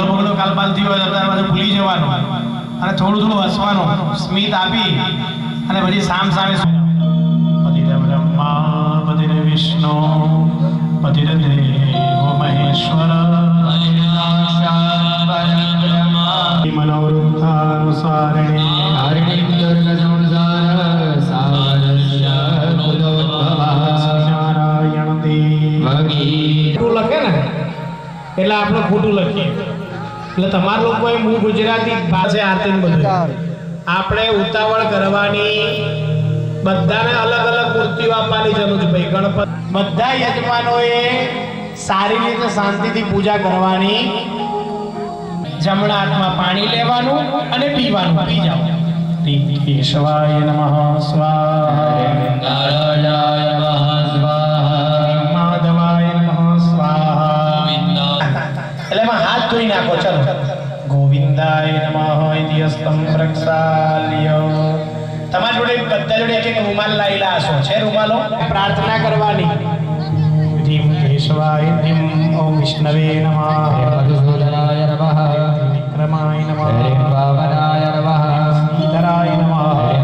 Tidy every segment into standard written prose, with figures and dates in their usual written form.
ઝઘડો બગડો કાલબાલથી હોય અત્યારે પાછું ભૂલી જવાનું અને થોડું થોડું હસવાનું સ્મિત આપી અને પછી સામે પતિર બ્રહ્મા પતિર વિષ્ણુ પતિર દેવો મહેશ્વર મનોવૃત્તાનુસારિણે હરિણીમ દુર્ગ સંસાર સાગરસ્ય ભૂતોદ્ભવઃ નારાયણ દેવ લખે ને એટલે આપણે ખોટું લખીએ એટલે તમારા લોકોએ મૂળ ગુજરાતી ભાષા આરતી બધું આપણે ઉતાવળ કરવાની બધાને અલગ અલગ મૂર્તિઓ આપવાની જરૂર છે ભાઈ ગણપતિ બધા યજમાનોએ સારી રીતે શાંતિથી પૂજા કરવાની જમણા હાથમાં પાણી લેવાનું અને પીવાનું પી જાઓ કેશવાય નમઃ સ્વાહા નારાયણાય નમઃ સ્વાહા માધવાય નમઃ સ્વાહા એટલે એમાં હાથ ધોઈ નાખો ચલો ગોવિંદાય નમઃ ઇતિ હસ્તમ પ્રક્ષાલ્ય તમારા જોડે બધા જોડે એક રૂમાલ લાયેલા હશો છે રૂમાલો પ્રાર્થના કરવાની ધીમ કેશવાય ધીમ ઓમ વિષ્ણવે નમઃ મધુસૂદનાય નમઃ વિક્રમાય નમઃ વામનાય નમઃ ધરાય નમઃ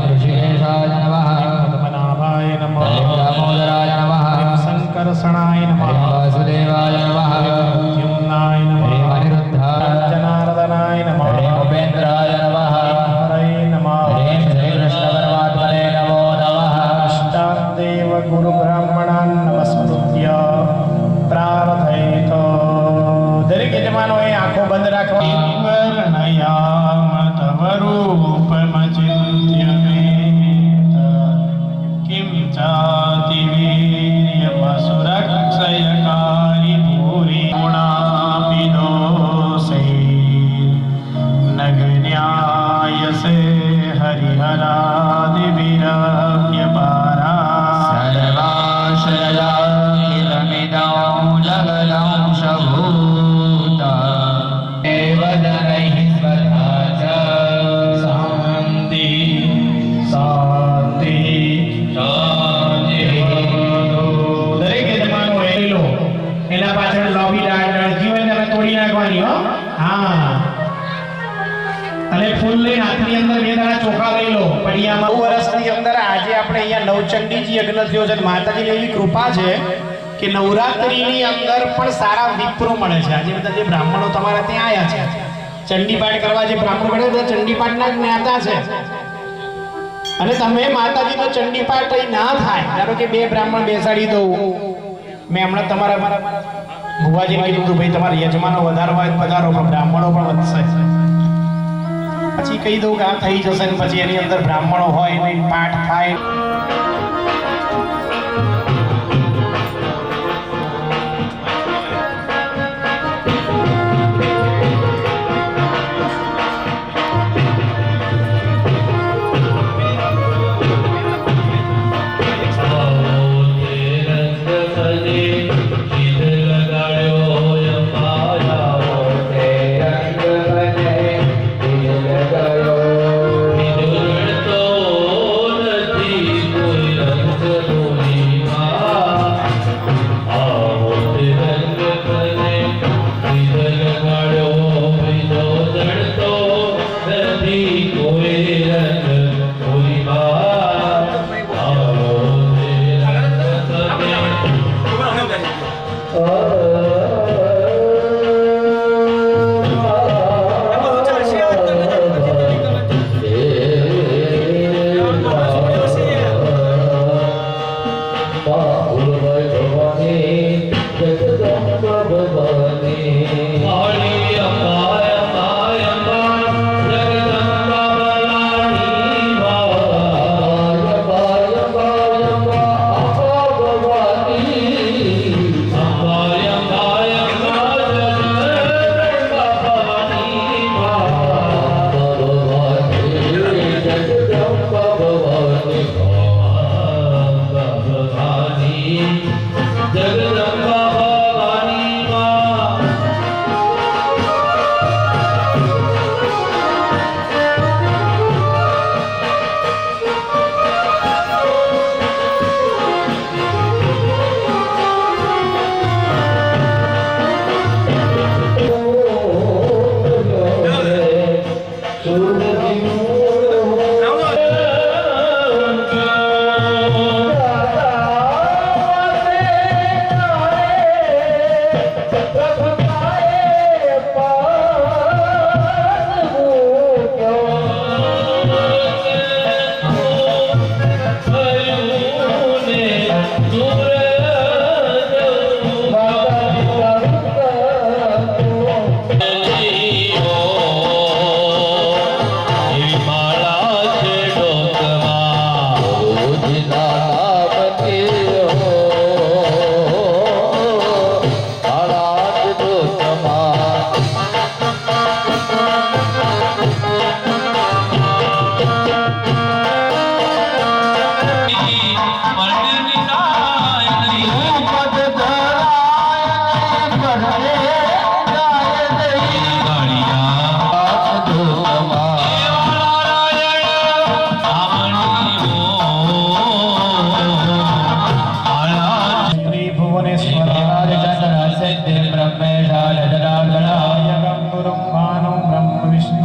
ઋષિકેશાય નમઃ પદ્મનાભાય નમઃ દામોદરાય નમઃ સંકર્ષણાય નમઃ વાસુદેવાય નમઃ દ્યુમ્નાય નમઃ અનિરુદ્ધાય જનાર્દનાય નમઃ ઉપેન્દ્રાય નમઃ હરે નમઃ શ્રી કૃષ્ણ પરમાત્મને નમો નમઃ અષ્ટાદેવ ગુરુ બ્રાહ્મણાન નમસ્કૃત્ય પ્રાર્થયતો દરેક યજમાનોએ આંખો બંધ રાખવા વર્ણયામ તવ રૂપમ ચિંત્ય મે કિમ ચાતિ વીર્યમ સુરક્ષયકારી ભૂરી ગુણાપી દોષે નગન્યાયસે હરિહરાદિ વિરક્ય પારા સર્વાશ્રયામિદં જગદં શભૂતા દેવદનૈઃ સ્વધા ચ શાંતિ શાંતિ શાંતિ દરેક યજમાનો લો એના પાછળ લોબી ડાળજી હોય ને તમે તોડી નાખવાની હો હા અને ફૂલ લઈને હાથની અંદર બે દાણા ચોખા લઈ લો પડિયામાં 9 વર્ષની અંદર આજે આપણે અહીંયા નવચંડીજી યજ્ઞ થયો છે માતાજીની એવી કૃપા છે કે નવરાત્રીની અંદર પણ સારા વિપ્રો મળે છે આજે બધા જે બ્રાહ્મણો તમારા ત્યાં આવ્યા છે ચંડીપાઠ કરવા જે બ્રાહ્મણો મળે બધા ચંડીપાઠના જ્ઞાતા છે અને તમે માતાજીનો ચંડીપાઠ અહીં ના થાય ધારો કે 2 બ્રાહ્મણ બેસાડી દઉં મેં હમણાં તમારા ભુવાજીને કીધું હતું ભાઈ તમારા યજમાનો વધારવા હોય પધારો પણ બ્રાહ્મણો પણ વધશે પછી કહી દઉં કે આ થઈ જશે ને પછી એની અંદર બ્રાહ્મણો હોય નહીં પાઠ થાય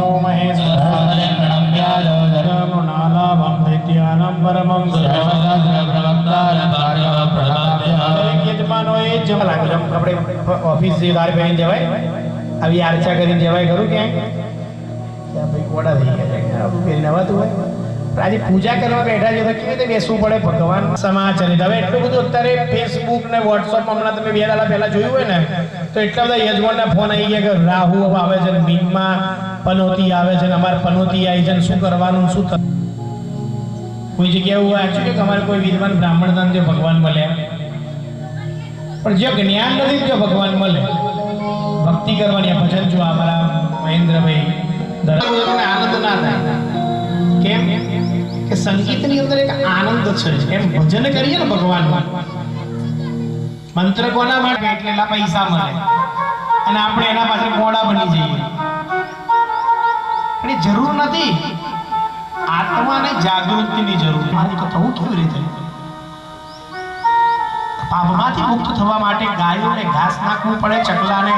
नो महेश्वरं नालाभं दैत्यानं परमं યજમાનો એ જમા લાગે આપણે ઓફિસ જે દાર પહેરીને જવાય આવી આરચા કરીને જવાય ખરું ક્યાંય ત્યાં ભાઈ કોડા થઈ ગયા છે પહેરીને આવતું હોય આજે પૂજા કરવા બેઠા છે તો કેવી રીતે બેસવું પડે ભગવાન સમાચરિત હવે એટલું બધું અત્યારે ફેસબુક ને વોટ્સઅપ હમણાં તમે 2 દાડા પહેલા જોયું હોય ને તો એટલા બધા યજમાનના ફોન આવી ગયા કે રાહુ આવે છે મીનમાં પનોતી આવે છે ને અમારે પનોતી આવી છે ને શું કરવાનું શું કોઈ જગ્યાએ એવું વાંચ્યું કે અમારે કોઈ વિદ્વાન બ્રાહ્મણ ધન જે ભગવાન મળ્યા પણ જે જ્ઞાન નથી જો ભગવાન મળે ભક્તિ કરવાની ભજન જો અમારા મહેન્દ્રભાઈ દરેક આનંદ ના થાય કેમ કે સંગીતની અંદર એક આનંદ છે એમ ભજન કરીએ ને ભગવાનમાં મંત્ર કોના માટે એટલા પૈસા મળે અને આપણે એના પાછળ મોડા બની જઈએ એની જરૂર નથી આત્માને જાગૃતિની જરૂર મારી તો થવું કેવી રીતે પાપમાંથી મુક્ત થવા માટે ગાયોને ઘાસ નાખવું પડે ચકલાને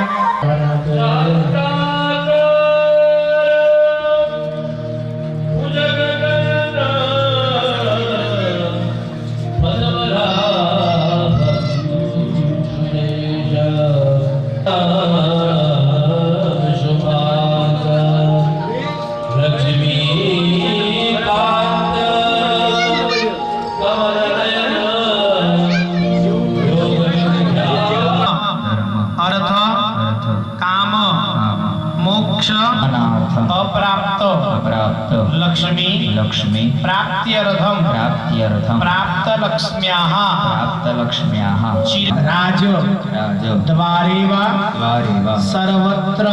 लक्ष्मी प्राप्त्यर्थम प्राप्त लक्ष्म्याः राज द्वारेवा सर्वत्र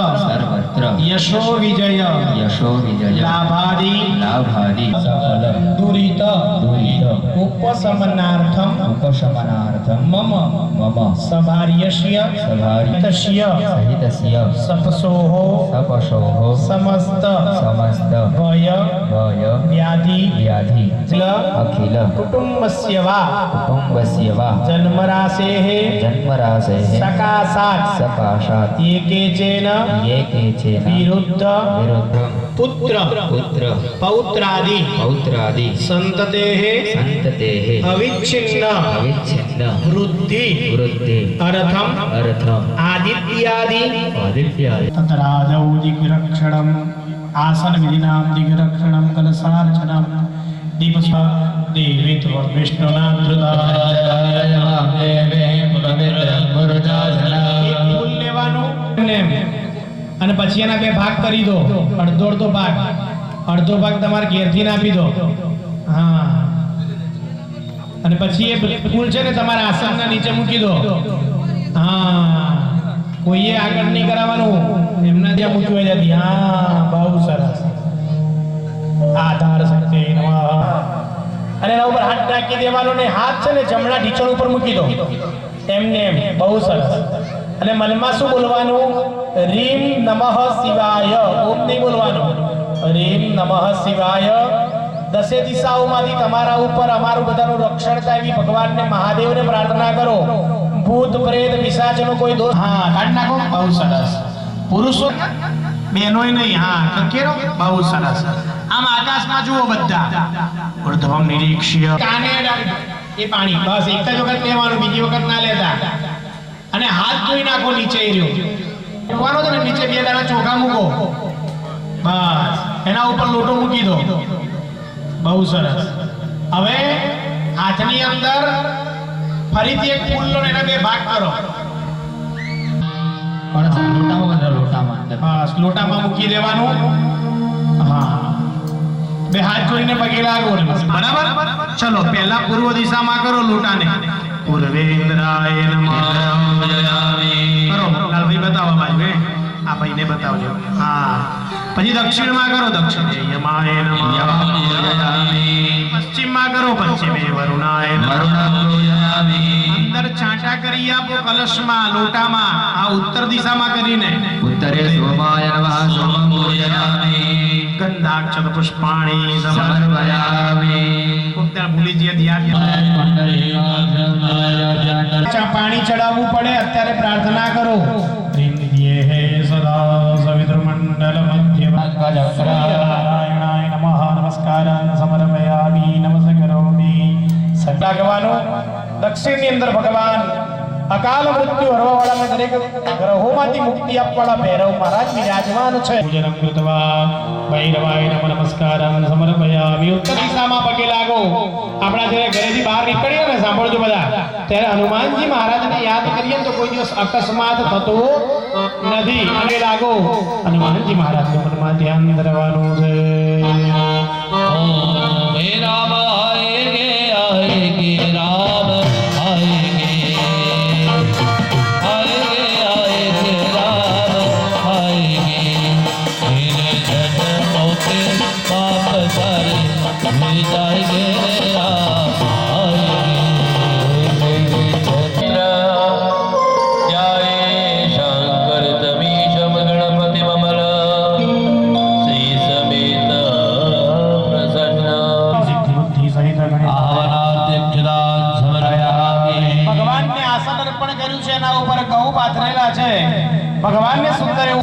यशो विजय लाभादि दुरित उपशमनार्थम मम सभार्यस्य सपसोः समस्त भय व्याधि अखिल कुटुम्बस्य वा जन्मराशेः सकाशात् एकेचेन विरुद्ध पुत्र पौत्रादि संततेः अविच्छिन्न वृद्धि अर्थम आदित्यादि तत्रादौ दिग्रक्षणम् आसन विधिनां दिग्रक्षणं कलशार्चनं दीपस्व देवी विष्णुना फूल लेવાનું અને પછી એના બે ભાગ કરી દો અડધો ભાગ તમારે ઘેરથી આપી દો હા અને પછી એ ફૂલ છે ને તમારા આસનના નીચે મૂકી દો હા કોઈએ આગળ નહીં કરાવવાનું એમના ત્યાં મૂકવા જતી હા બહુ સરસ આધાર શક્તિ નમઃ અને એના ઉપર હાથ નાખી દેવાનો ને હાથ છે ને જમણા ઢીચણ ઉપર મૂકી દો એમને એમ બહુ સરસ અને મનમાં શું બોલવાનું રીમ નમઃ શિવાય ઓમ નહીં બોલવાનું રીમ નમઃ શિવાય દસે દિશાઓમાંથી તમારા ઉપર અમારું બધાનું રક્ષણ થાય એવી ભગવાનને મહાદેવને પ્રાર્થના કરો ભૂત પ્રેત પિશાચનો કોઈ દોષ હા કાઢ નાખો બહુ સરસ પુરુષો બહેનોય નહીં હા કેરો બહુ સરસ આમ આકાશમાં જુઓ બધા ઉર્ધ્વમ નિરીક્ષ્ય કાને એ પાણી બસ એક જ વખત લેવાનું બીજી વખત ના લેતા અને હાથ ધોઈ નાખો નીચે રહ્યો કોનો તમે નીચે 2 દાણા ચોખા મૂકો બસ એના ઉપર લોટો મૂકી દો બહુ સરસ હવે હાથની અંદર ફરીથી એક ફૂલ લો એના 2 ભાગ કરો લોટામાં મૂકી દેવાનું હા 2 હાથ જોડીને પગે લાગો બરાબર ચલો પહેલા પૂર્વ દિશામાં કરો લોટાને પૂર્વેન્દ્રાય નમઃ કરો લાલભાઈ બતાવો બાજુ આ ભાઈને બતાવજો હા પછી દક્ષિણમાં કરો દક્ષિણેયમાય નમઃ પશ્ચિમમાં કરો પશ્ચિમે વરુણાય અંદર છાંટા કરી આપો કલશમાં લોટામાં આ ઉત્તર દિશામાં કરીને उत्तरे सोमाय नमः सोमं पूजयामि गंधाक्षत पुष्पाणि समर्पयामि ઉત્તર ભૂલી જઈએ ધ્યાન પાણી ચડાવવું પડે અત્યારે પ્રાર્થના કરો હે સદા સવિત્ર મંડલ મધ્ય લાગવાનું દક્ષિણની અંદર ભગવાન અકાલ મૃત્યુ હરવાવાળાને દરેક ગ્રહોમાંથી મુક્તિ આપવાળા ભૈરવ મહારાજ વિરાજમાન છે. પૂજનમ કૃત્વા ભૈરવાય નમઃ નમસ્કારં સમર્પયામિ. ઉત્તર દિશામાં પગે લાગો. આપણા જ્યારે ઘરેથી બહાર નીકળીએ ને, સાંભળજો બધા, ત્યારે હનુમાનજી મહારાજને યાદ કરીએ તો કોઈ દિવસ અકસ્માત થતો નથી. પગે લાગો. હનુમાનજી મહારાજના મનમાં ધ્યાન ધરવાનું છે. ओम हे राम आएंगे आएंगे राम आएंगे आएंगे आएंगे राम आएंगे मेरे जन्मों के पाप सारे धुल जाएंगे राम आएंगे चंद्र जय शंकर तमीशम गणपति ममल श्री समेत સિદ્ધિ સહિત ગણેશ आवनाध्यक्षदान समर्पयामि ભગવાનને આસન અર્પણ કર્યું છે, એના ઉપર ઘઉં પાથરેલા છે. ભગવાનને સુંદર એવું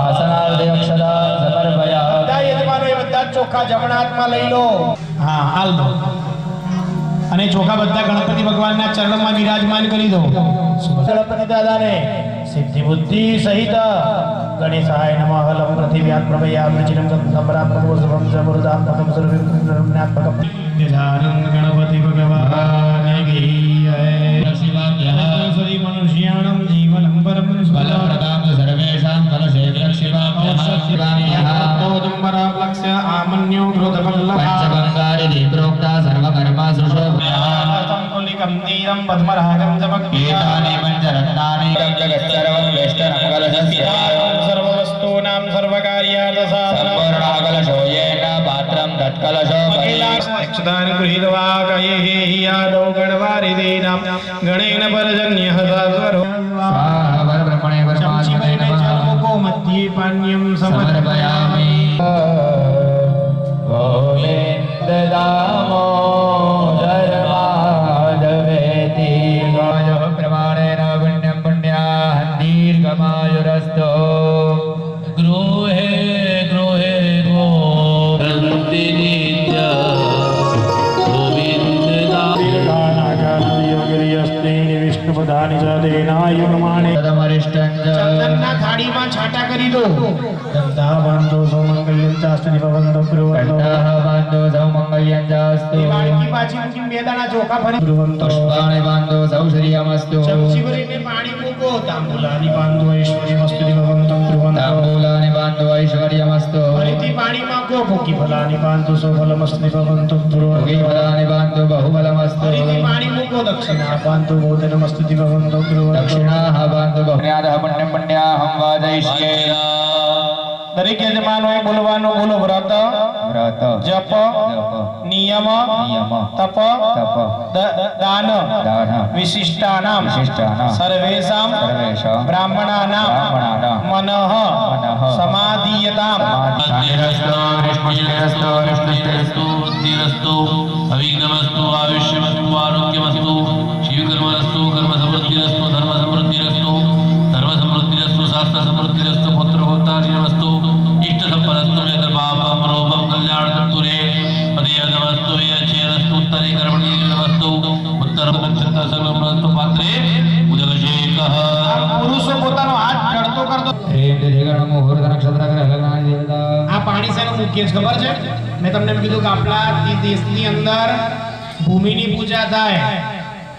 आसनाध्यक्षदान समर्पयामि બધા યજમાનો એ બધા જ ચોખા જમણા હાથમાં લઈ લો. હા, હાલ દો. અને ચોખા બધા ગણપતિ ભગવાનના ચરણમાં વિરાજમાન કરી દો. ગણપતિ દાદાને સિદ્ધિ બુદ્ધિ સહિત ગણેશાય નમઃ લમ પૃથિવ્યાત પ્રભયામ ચિરમ સંભરામ પ્રભોષભમ સમૃદ્ધામ ભગમ સર્વવિઘ્નનાત્મકમ ગજાનન ગણપતિ ભગવાન કી જય. શ્રી મનુષ્યાણમ જીવનમ પરમ बलप्रदां सर्वेषां फलशेखरशिवाभ्यः लक्ष्य आमन्यो घृतवल्लभा पंचगंगारि दीप्रोक्ता सर्वकर्मासुषोभ्यः संकुलिकं तीरं पद्मरागं एतानि पञ्चरत्नानि जगत्सर्वं वेष्टनं कलशस्य सर्ववस्तूनां सर्वकार्यार्थसाधनं सम्पूर्णाकलशो येन पात्रं तत्कलशो अक्षतानि गृहीत्वा कयैः यादौ गणवारिदीनां गणेन परजन्यः सास्वरो स्वाहा परब्रह्मणे परमात्मने नमः मध्ये पाण्यं समर्पयामि गोविन्द दामोदर माधवेति गायः प्रमाणेन पुण्यं पुण्याः दीर्घमायुरस्तो गृहे गृहे गोविन्द नित्य गोविन्द વિષ્ણુપદાની સદેનાય પ્રમાણે ચંદનના થાળીમાં છાંટા કરી દો. ગંધા બાંધો સૌમંગલ્યં ચાસ્તિ ભવંતો ગૃહંતો. बान्धो सौमङ्गल्यं चास्तु એ વાડકી પાછી મૂકીને બે દાણા ચોખા ફરી ગૃહંતો. पुष्पाणि बान्धो सौश्रियमस्तु ચમચી ભરીને પાણી મૂકો. તાંબુલાની બાંધો ઐશ્વર્યમસ્તુ ભવંતો ગૃહંતો. ताम्बूलानि बान्धो ऐश्वर्यमस्तु ફરીથી પાણી માંગો. ભોગી ફલાની બાંધો સૌફલમસ્તુ ભવંતો ગૃહંતો. भोगिफलानि बान्धो बहुफलमस्तु ફરીથી પાણી મૂકો. દક્ષિણા બાંધો ભોજનમસ્તુ ભવંતો ગૃહંતો. दक्षिणाः बान्धो बहुपुण्यादः पुण्यं पुण्याहं वाजयिष्ये દરેક યજમાનોએ બોલવાનું. બોલો વ્રત व्रत જપ નિયમ નિયમ તપ તપ દાન દાન વિશિષ્ટાનામ વિશિષ્ટાનામ સર્વેષામ સર્વેષામ બ્રાહ્મણાનામ બ્રાહ્મણાનામ મનઃ મનઃ સમાધિયતામ शान्तिरस्तु विष्णुस्तिरस्तु विष्णुस्तिरस्तु बुद्धिरस्तु अविघ्नमस्तु आयुष्यमस्तु आरोग्यमस्तु शिवकर्मरस्तु कर्मसमृद्धिरस्तु धर्मसमृद्धिरस्तु सर्वसमृद्धिरस्तु शास्त्रसमृद्धिरस्तु पुत्रभोक्तार्यमस्तु इष्टसम्पदस्तु नेत्रपापं रूपं कल्याणस्तु रे पदयगमस्तु यच्छेदस्तु उत्तरे कर्मणीयमस्तु उत्तरपक्षतसर्वमस्तु पात्रे उदकशेखः પુરુષો પોતાનો હાથ ચડતો કરતો. प्रेम दिगण मुहूर्त नक्षत्र ग्रह लग्नानि देवता આ પાણી શેનું મૂકીએ છે ખબર છે? મેં તમને એમ કીધું કે આપણા દેશની અંદર ભૂમિની પૂજા થાય,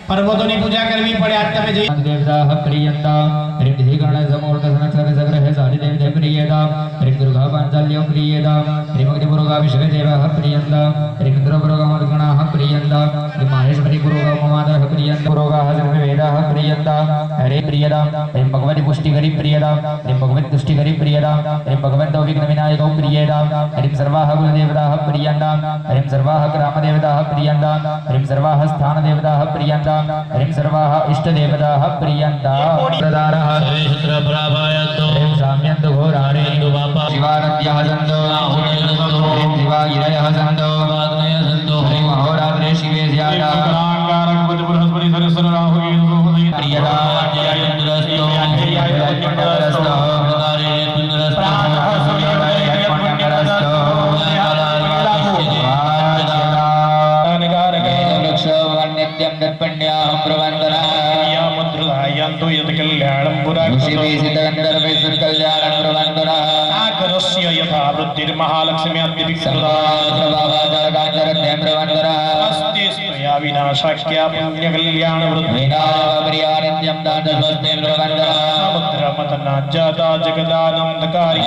પર્વતોની પૂજા કરવી પડે. આજ તમે જઈ देवताः प्रीयन्ता प्रेम दिगण समूर्त नक्षत्र ग्रह सारि देवते प्रीयता प्रेम दुर्गा पाञ्चाल्यं प्रीयता प्रेम अग्निपुरोगाभिषेक देवः प्रीयन्ता प्रेम इंद्रपुरोगामर्गणाः प्रीयन्ता प्रेम माहेश्वरी पुरोगाममातः प्रीयन्ता पुरोगाः सर्ववेदाः प्रीयन्ता हरे प्रीयता प्रेम भगवती पुष्टिकरी प्रीयता प्रेम भगवती तुष्टिकरी प्रीयता प्रेम भगवन्तो विघ्नविनायकौ प्रीयता हरिं सर्वाः कुलदेवताः प्रीयन्ता हरिं सर्वाः ग्रामदेवताः प्रीयन्ता हरिं सर्वाः स्थानदेवताः प्रीयन्ता हरिं सर्वाः इष्टदेवताः प्रीयन्ता प्रदारः हरिं साम्यन्तु घोराणि शिवानद्यः सन्तो हरिं शिवागिरयः सन्तो हरिं महोरात्रे शिवे स्यात् प्रियता सागरस्य यथा वृद्धिर्महालक्ष्म्याद्यभिक्षुता अस्ति स्मया विनाशाख्या पुण्यकल्याणवृद्धिना समुद्रमथना जाता जगदानन्दकारी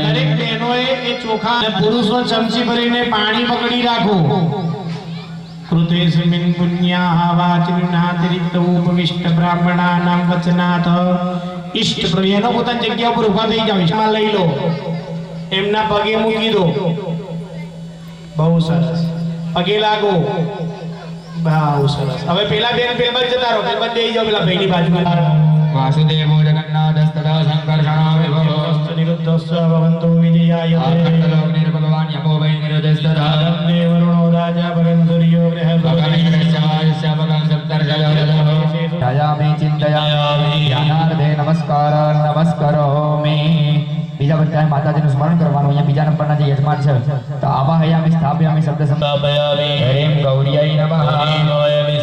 દરેક બહેનોએ એ ચોખા પુરુષો ચમચી ભરીને પાણી પકડી રાખો. કૃતેસ્મિન પુણ્યાહ વાચિનાતિરિક્ત ઉપવિષ્ટ બ્રાહ્મણાનામ વચનાથ ઇષ્ટ પ્રભુનો પોતાની જગ્યા ઉપર ઊભા થઈ જાવ. ઇષ્ટમાં લઈ લો, એમના પગે મૂકી દો. બહુ સરસ, પગે લાગો. બહુ સરસ. હવે પેલા બેન પેલબલ જતા રહો, પેલબલ દઈ જાઓ પેલા ભાઈની બાજુમાં. વાસુદેવો જગન્નાથસ્તદા સંકર્ષણો વિભવો નિરુદ્ધસ્વ ભવન્તો વિજયાય આખંડલોકનિર ભગવાન યમો વૈ નિરુદ્ધસ્તદા વંદે વરુણો રાજા ભગન સૂર્યો ભગનિશ્ચમાયસ્ય ભગં સપ્તર્ષયો દયામે ચિંતયામિ ધ્યાનાર્થે નમસ્કાર નમસ્કરોમિ. બીજા બધાએ માતાજીનું સ્મરણ કરવાનું. અહીંયા બીજા નંબરના જે યજમાન છે તો આવાહયામિ સ્થાપયામિ શબ્દ સંસ્થાપયામિ હરિમ ગૌર્યૈ નમઃ હરિમ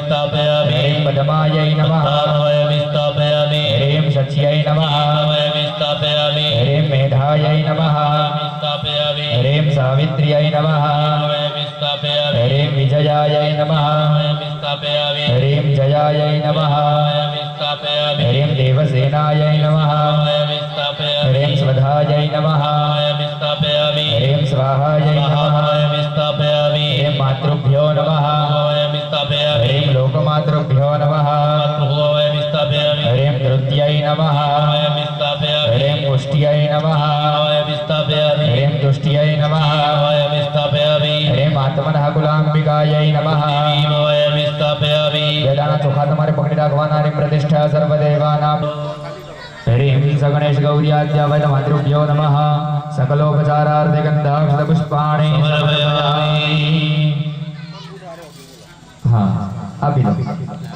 સ્થાપયામિ હરિમ પદ્માયૈ નમઃ હરિમ સ્થાપયામિ હરિમ સચ્યૈ નમઃ હરિમ સ્થાપયામિ હરિમ મેધાયૈ નમઃ હરિમ સ્થાપયામિ હરિમ સાવિત્ર્યૈ નમઃ હરિમ સ્થાપયામિ હરિમ વિજયાયૈ નમઃ હરિમ સ્થાપયામિ હરિમ જયાયૈ નમઃ હરિમ સ્થાપયામિ હરિમ દેવસેનાયૈ નમઃ હરિમ સ્થાપયામિ હરિમ સ્વધાયૈ નમઃ હરિમ સ્થાપયામિ હરિમ સ્વાહાયૈ નમઃ હરિમ સ્થાપયામિ હરિમ માતૃભ્યો નમઃ હરિમ સ્થાપયામિ હરિમ લોકમાતૃભ્યો નમઃ હરિમ સ્થાપયામિ હરિમ તૃતીયૈ નમઃ હરિમ સ્થાપયામિ હરિમ પુષ્ટ્યૈ નમઃ હરિમ સ્થાપયામિ હરિમ તુષ્ટ્યૈ નમઃ હરિમ સ્થાપયામિ હરિમ આત્મનઃ કુલાંબિકાયૈ નમઃ હરિમ સ્થાપયામિ. વેદાના ચોખા તમારે પકડી રાખવાના. હરિમ પ્રતિષ્ઠા સર્વદેવાનામ હરિમ સગણેશ ગૌર્યાદ્ય વૈદ માતૃભ્યો નમઃ સકલોપચારાર્થે ગંધાક્ષત પુષ્પાણિ સમર્પયામિ. હા આપી દો.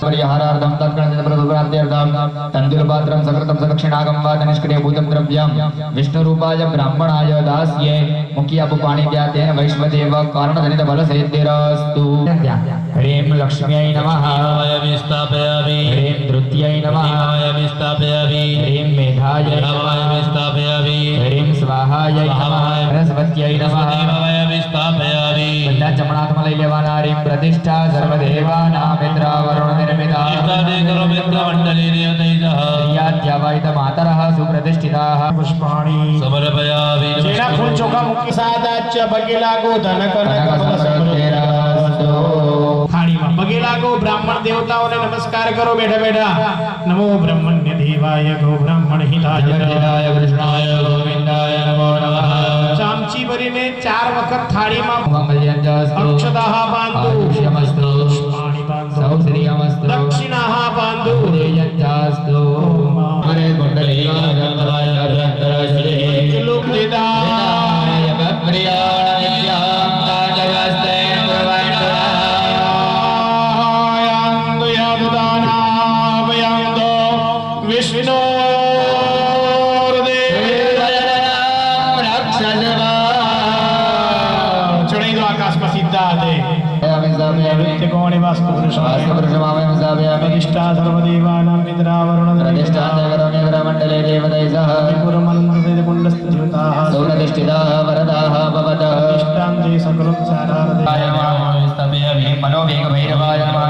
પરિહારાર્થમ તત્કર્ણિત પ્રભુપ્રાપ્ત્યર્થમ તંદુરપાત્રમ સકૃતમ સદક્ષિણાગમ વાદ નિષ્ક્રિયભૂતમ દ્રવ્યમ વિષ્ણુરૂપાય બ્રાહ્મણાય દાસ્યે મુખ્યાપુ પાણીવ્યાતેન વૈશ્વદેવ કારણજનિત બલસિદ્ધિરસ્તુ. હરિમ લક્ષ્મ્यै નમઃ હરિમ સ્થાપયામિ હરિમ તૃતીયૈ નમઃ હરિમ સ્થાપયામિ હરિમ મેધાય હરિમ સ્થાપયામિ હરિમ સ્વાહાય નમઃ સરસ્વત્यै નમઃ હરિમ સ્થાપયામિ. બધા જમણા હાથમાં લઈ લેવાના. હરિમ પ્રતિષ્ઠા સર્વદેવાનાં મિત્રાવરુણ નિર્મિતા યાદ્યાવાયત માતરઃ સુપ્રતિષ્ઠિતાઃ પુષ્પાણિ સમર્પયામિ. જેના ફૂલ ચોખા મૂકી સાદાચ્ય પગે લાગો. ધન કનક થાળીમાં પગે લાગો. બ્રાહ્મણ દેવતાઓને નમસ્કાર કરો બેઠા બેઠા. નમો બ્રહ્મણ્ય દેવાય ગો બ્રાહ્મણ હિતાય કૃષ્ણાય ગોવિંદાય નમો નમઃ. ચામચી ભરીને 4 વખત થાળીમાં મંગલ્યંજસ્તુ અક્ષતાઃ બાંધો. આયુષ્યમસ્તુ પુષ્પાણિ બાંધો. સૌશ્રિયમસ્તુ દક્ષિણાઃ બાંધો. ઉદયંજસ્તુ હરે કુંડલીકાય અભ્યંતરશ્રી લોક દેદાય પ્રિયાણ નિત્યં તાજગસ્તે યાંદો યાદદાનાવયાંદો વિષ્ણુ ચડાઈ દો આકાશમાં સીધા હાથે. ત્રિકોણે વાસ્તુ પ્રતિષ્ઠા સર્વદેવાનાં મિત્રાવરુણ મંડલે દેવતૈ સહ પુરમન્ત્રિકુંડસ્થિતાઃ સૌરધિષ્ઠિતાઃ વરદાઃ ભવતઃ ઇષ્ટાંતે સકલોપચારાર્થે मनोवेग भैरवाय नमः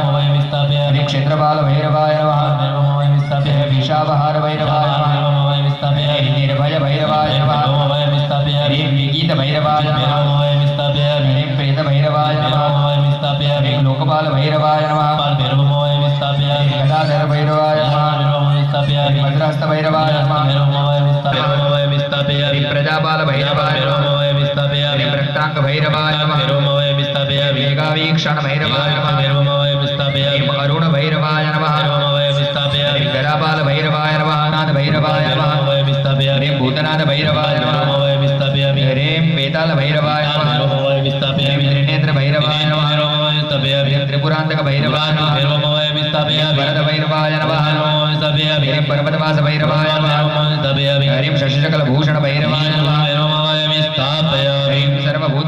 हरि क्षेत्रपाल भैरवाय नमः हरि विशावहार भैरवाय नमः हरि निर्भय भैरवाय नमः हरि विगीत भैरवाय नमः हरि प्रेत भैरवाय नमः हरि लोकपाल भैरवाय नमः हरि गदाधर भैरवाय नमः हरि भद्रहस्त भैरवाय नमः हरि प्रजापाल भैरवाय नमः हरि प्रक्तांग भैरवाय नमः मेघावीक्षण भैरवाय नमः हरि अरुण भैरवाय नमः हरि गरापाल भैरवाय नमः नाथ भैरवाय नमः हरि भूतनाथ भैरवाय नमः हरि वेताल भैरवाय नमः हरि त्रिनेत्र भैरवाय नमः हरि त्रिपुरांतक भैरवाय नमः वरद भैरवाय नमः हरि पर्वतवास भैरवाय नमः हरि शशिशकल भूषण भैरवाय नमः हरि सर्वभूत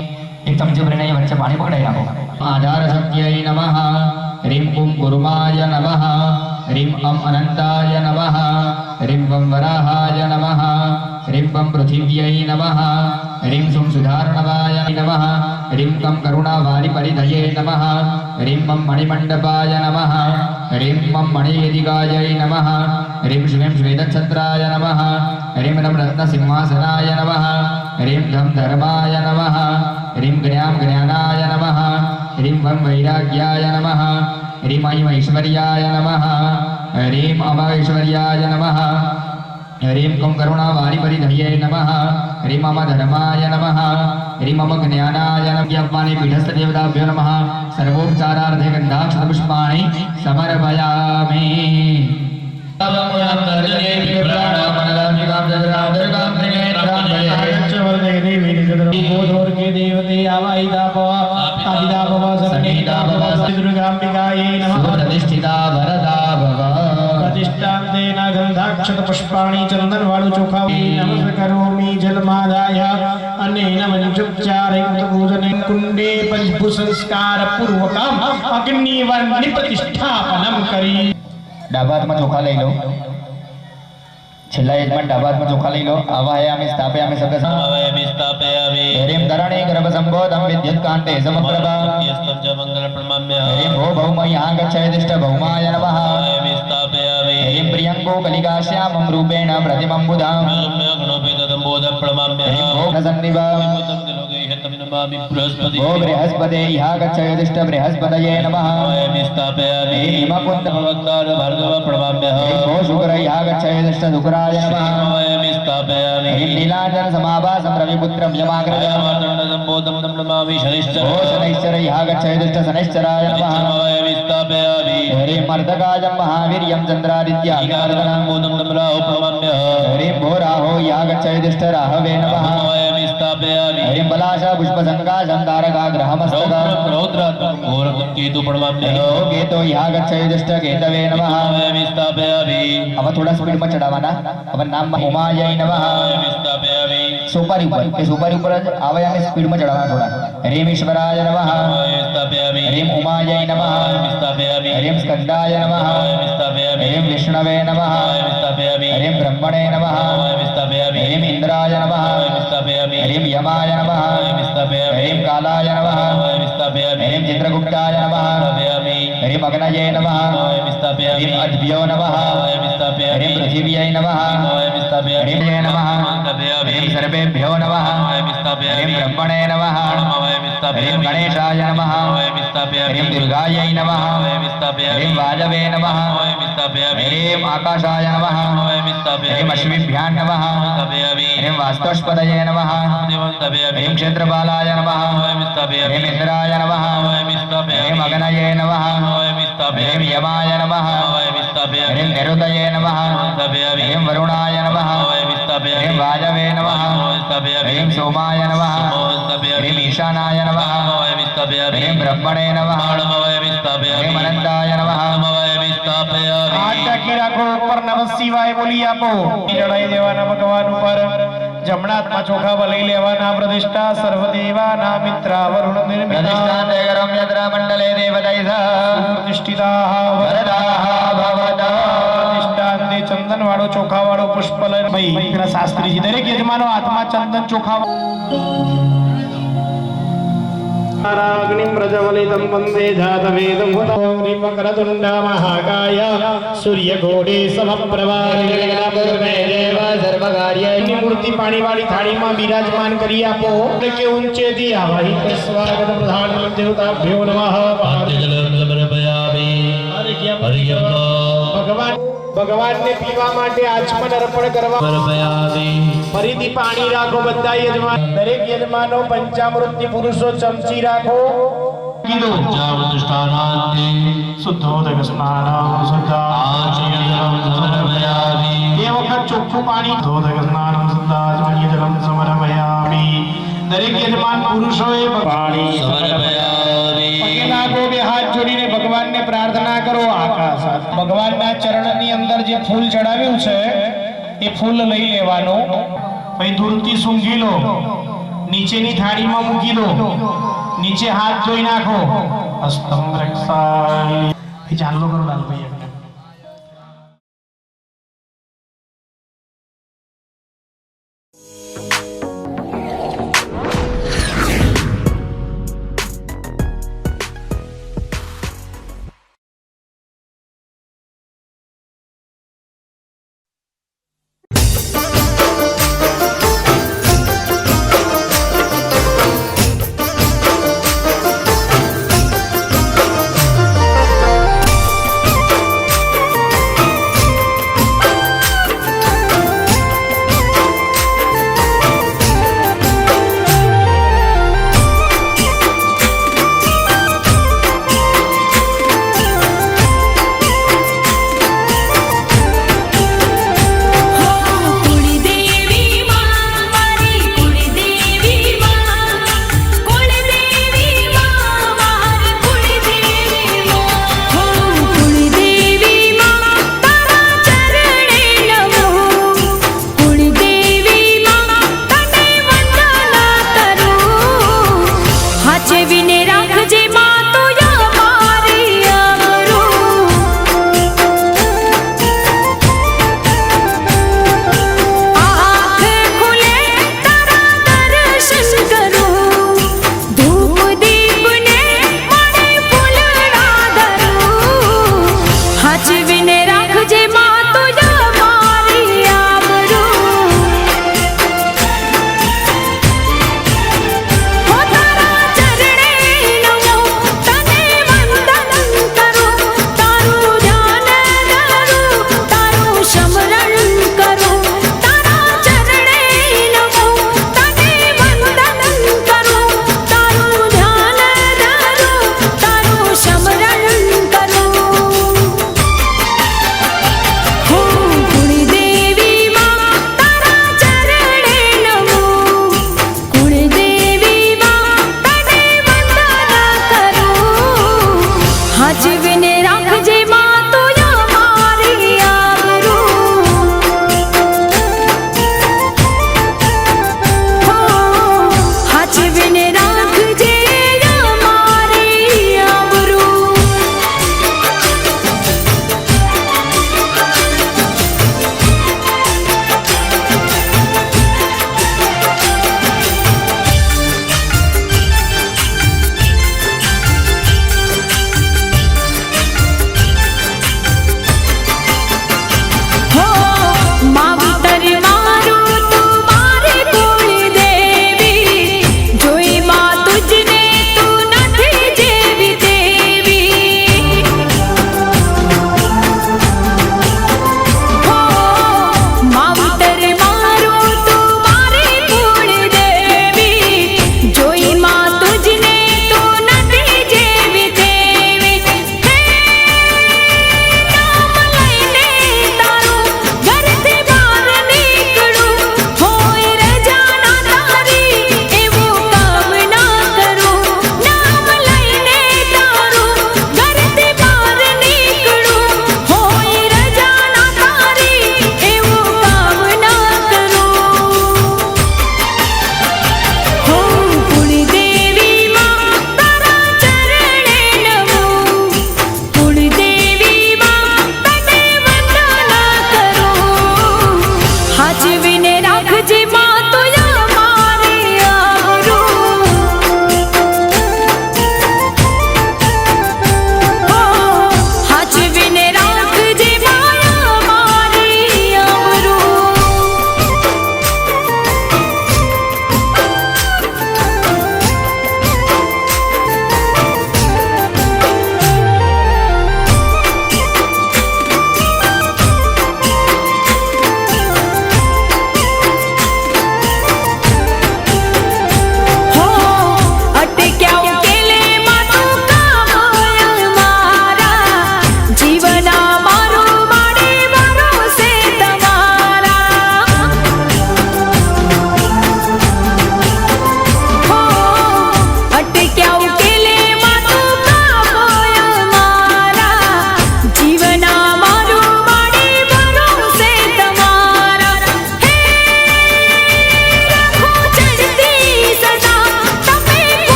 एक चमचे भरीને વચ્ચે પાણી પકડાઈ રાખો. आधारशक्त्यै नमः ह्रीं कुं कुर्माय नमः ह्रीं अनन्ताय नमः ह्रीं वं वराहाय नमः ह्रीं वं पृथिव्यै नमः ह्रीं सुं सुधार्णवाय नमः ह्रीं कं करुणावारिपरिधये नमः ह्रीं वं मणिमण्डपाय नमः ह्रीं वं मणिवेदिकायै नमः ह्रीं श्रीं श्वेतच्छत्राय नमः ह्रीं रं रत्नसिंहासनाय नमः ह्रीं धं धर्माय नमः ह्रीं ज्ञां ज्ञानाय नमः ह्रीं वं वैराग्याय नमः ह्रीं ऐं ऐश्वर्याय नमः ह्रीं अमैश्वर्याय नमः ह्रीं कं करुणावारिपरिधये नमः ह्रीं मम धर्माय नमः ह्रीं मम ज्ञानाय नमः यज्ञापने पीठस्थदेवताभ्यो नमः सर्वोपचारार्थे गन्धाक्षतपुष्पाणि समर्पयामि प्रतिष्ठिता वरदा भव प्रतिष्ठान्तेन गन्धाक्षतपुष्पाणि चन्दनवाळु चोखा नमस्करोमि जलमादाय अनेन पञ्चोपचारयुक्तपूजने कुण्डे पंचभूसंस्कारपूर्वकम् अग्निवर्णिप्रतिष्ठापनं करी डाबा हाथમાં ચોખા લઈ લો છેલ્લા યજમાન ડાબા હાથમાં ચોખા લઈ લો આવાહયામિ સ્થાપયામિ आवाहयामि स्थापयामि હરિમ ધરણી ગર્ભસંબોધમ વિદ્યુત્કાંતે સમપ્રભા यस्तं च मङ्गलप्रमाम्यः હરિમ ભો ભૌમ યહાં ગચ્છયતિષ્ઠ ભૌમાય નમઃ आवाहयामि स्थापयामि હરિમ પ્રિયંકો કલિકાશ્યામં રૂપેણ પ્રતિમં બુધાં गणोपेतदम्बोधप्रमाम्यः હરિમ ભો પ્રસન્નિવા विमुतं तिलोकैः नमामि बृहस्पति ભો બૃહસ્પતે યહાં ગચ્છયતિષ્ઠ બૃહસ્પતये નમઃ आवाहयामि स्थापयामि હિમકુંદ भगवत्पाद भार्गव प्रमाम्यः હરિમ ભો શુક્ર યહાં ગચ્છયતિષ્ઠ શુક્રાય નમઃ आवाहयामि स्थापयामि હરિમ નીલાંજન સમાભાસં રવિપુત્રં યમાગ્રજम् आवाहयामि नमामि शनिश्चर भो शनैश्चर यः गच्छेदिष्ट शनैश्चराय नमः आवाहयामि स्थापयामि हरिं मर्दकाजं महावीर्यं चन्द्रादित्याभिवर्धनं बोधं नम्राहो प्रमाम्यः हरिं भो राहो यः गच्छेदिष्ट राहवे नमः आवाहयामि स्थापयामि हरिं बलाशा पुष्पसङ्काशं तारकाग्रहमस्तकं रौद्रात्मकं घोरकं केतु प्रमाम्यः हरिं भो केतो यः गच्छेदिष्ट केतवे नमः आवाहयामि स्थापयामि अब थोड़ा स्पीड में चढ़ावाना अब नाम उमायै नमः आवाहयामि स्थापयामि सुपारी ऊपर आवायामी स्पीड में चढ़ावाना थोड़ा हरिं ईश्वराय नमः आवाहयामि स्थापयामि हरिं उमायै नमः आवाहयामि स्थापयामि हरिं स्कन्दाय नमः आवाहयामि स्थापयामि हरिं विष्णवे नमः आवाहयामि स्थापयामि हरिं ब्रह्मणे नमः आवाहयामि स्थापयामि हरिं इन्द्राय नमः आवाहयामि स्थापयामि हरिं यमाय नमः आवाहयामि स्थापयामि हरिं कालाय नमः आवाहयामि स्थापयामि हरिं चित्रगुप्ताय नमः स्थापयामि हरिं अग्नये नमः आवाहयामि स्थापयामि हरिं अद्भ्यो नमः आवाहयामि स्थापयामि हरिं पृथिव्यै नमः आवाहयामि स्थापयामि हरिं ये नमः स्थापयामि हरिं सर्वेभ्यो नमः आवाहयामि हरिं स्थापयामि ब्रह्मणे नमः आवाहयामि हरिं स्थापयामि गणेशाय नमः आवाहयामि स्थापयामि हरिं दुर्गायै नमः आवाहयामि स्थापयामि हरिं वाजवे नमः आवाहयामि स्थापयामि हरिं आकाशाय नमः आवाहयामि स्थापयामि हरिं अश्विभ्यां नमः स्थापयामि हरिं वास्तुष्पदये नमः देवं स्थापयामि हरिं क्षेत्रपालाय नमः आवाहयामि स्थापयामि हरिं इन्द्राय नमः आवाहयामि हरिं स्थापयामि अग्नये नमः आवाहयामि हरिं स्थापयामि यमाय नमः आवाहयामि स्थापयामि हरिं निरुतये नमः स्थापयामि हरिं वरुणाय नमः आवाहयामि स्थापयामि हरिं वाजवे नमः स्थापयामि हरिं सोमाय नमः हरिं ईशानाय नमः आवाहयामि स्थापयामि हरिं ब्रह्मणे नमः आवाहयामि स्थापयामि हरिं अनंताय नमः आवाहयामि स्थापयामि हाथ ढकी રાખો ઉપર નમઃ શિવાય બોલી આપો ચડાઈ દેવાના ભગવાન ઉપર જમણા હાથમાં ચોખા લઈ લેવાના પ્રતિષ્ઠા સર્વદેવાના મિત્રા વરુણ નિર્મિતા प्रतिष्ठान्ते करं यत्र मण्डले देवतैः પ્રતિષ્ઠિતાઃ वरदाः भवतः પ્રતિષ્ઠાંતે ચંદન વાળો ચોખા વાળો પુષ્પ લઈને ભાઈ પેલા શાસ્ત્રીજી દરેક યજમાનો હાથમાં ચંદન ચોખા अग्निं प्रज्वलितं वन्दे जातवेदं वक्रतुण्ड महाकाय सूर्यकोटि समप्रभा सर्वकार्याणि मूर्ति पाणी वाली थाली में विराजमान करी आपो के ऊंचे थी आवाहित स्वागत प्रधान देवताभ्यो नमः भगवान भगवान ने पीवा माटे आचमन अर्पण करवा फरीथी पाणी राखो बधा यजमान दरेक यजमानो पंचामृत पुरुषो चमची राखो कीधो शुद्धोदक स्नान ये वखत चोख्खું पाणी शुद्धोदक स्नान शुद्धाचमनीय जलम समर्पयामि दरेक यजमान पुरुषोए पाणी समर्पयामि पगे लागो બે હાથ જોડીને ભગવાનને પ્રાર્થના કરો આકાશ ભગવાનના ચરણની અંદર જે ફૂલ ચડાવ્યું છે એ ફૂલ લઈ લેવાનો પછી દૂરથી સૂંઘી લો નીચેની થાળીમાં મૂકી દો નીચે હાથ જોઈ નાખો હસ્તમ રક્ષાય એ ચાલો કરો લાલભાઈ આપણે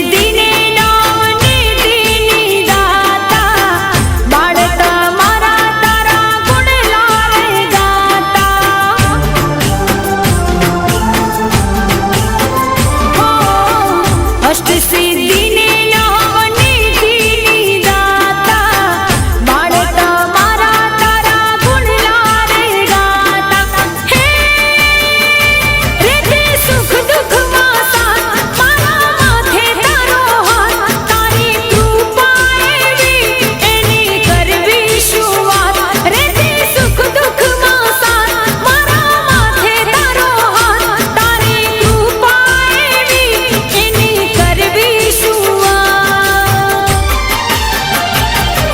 સિદ્ધિને નામ નિધિની દાતા બાળ તમારા તારા ગુણ લાવે ગાતા અષ્ટ સિદ્ધિને નામ નિધિની દાતા બાળ તમારા તારા ગુણ લાવે ગાતા હે રેતે સુખ દુઃખમાં સાથ મારા માથે તારો હાથ તારી કૃપા એવી એની કરવી શું વાત રેતે સુખ દુઃખમાં સાથ મારા માથે તારો હાથ તારી કૃપા એવી એની કરવી શું વાત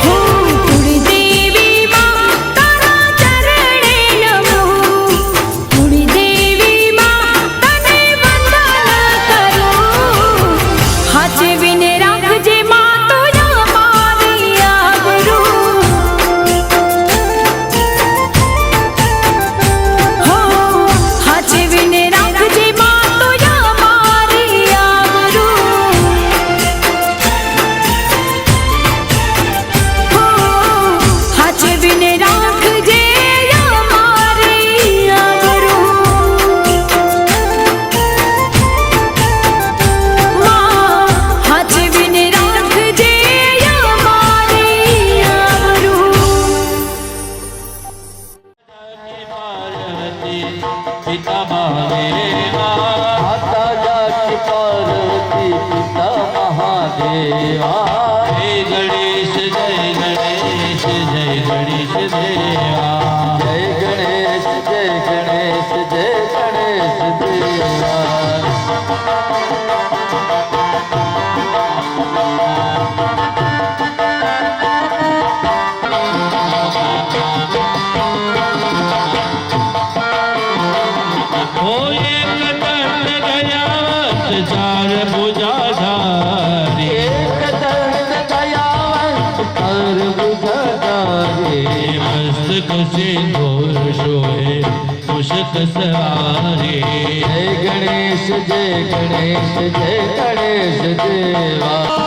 હું કુળદેવી માં તારા ચરણે નમું કુળદેવી માં તને વંદન કરું હાચવીને રાખજે માં તું મારી આબરૂ હો હાચવીને રાખજે માં તું મારી આબરૂ હો હાચવીને રાખજે મારી આબરૂ માં હાચવીને રાખજે મારી આબરૂ પિતા મહાદેવા માતા જાતિ પાર્વતી પિતા મહાદેવા જય ગણેશ જય ગણેશ જય ગણેશ દેવા જય ગણેશ જય ગણેશ જય ગણેશ દેવા ચાર ભુજાધારી એક દંડ દયાવંત ચાર ભુજાધારી મસ્તક સિંદૂર શોભે મુશક સવારે જય ગણેશ જય ગણેશ જય ગણેશ દેવા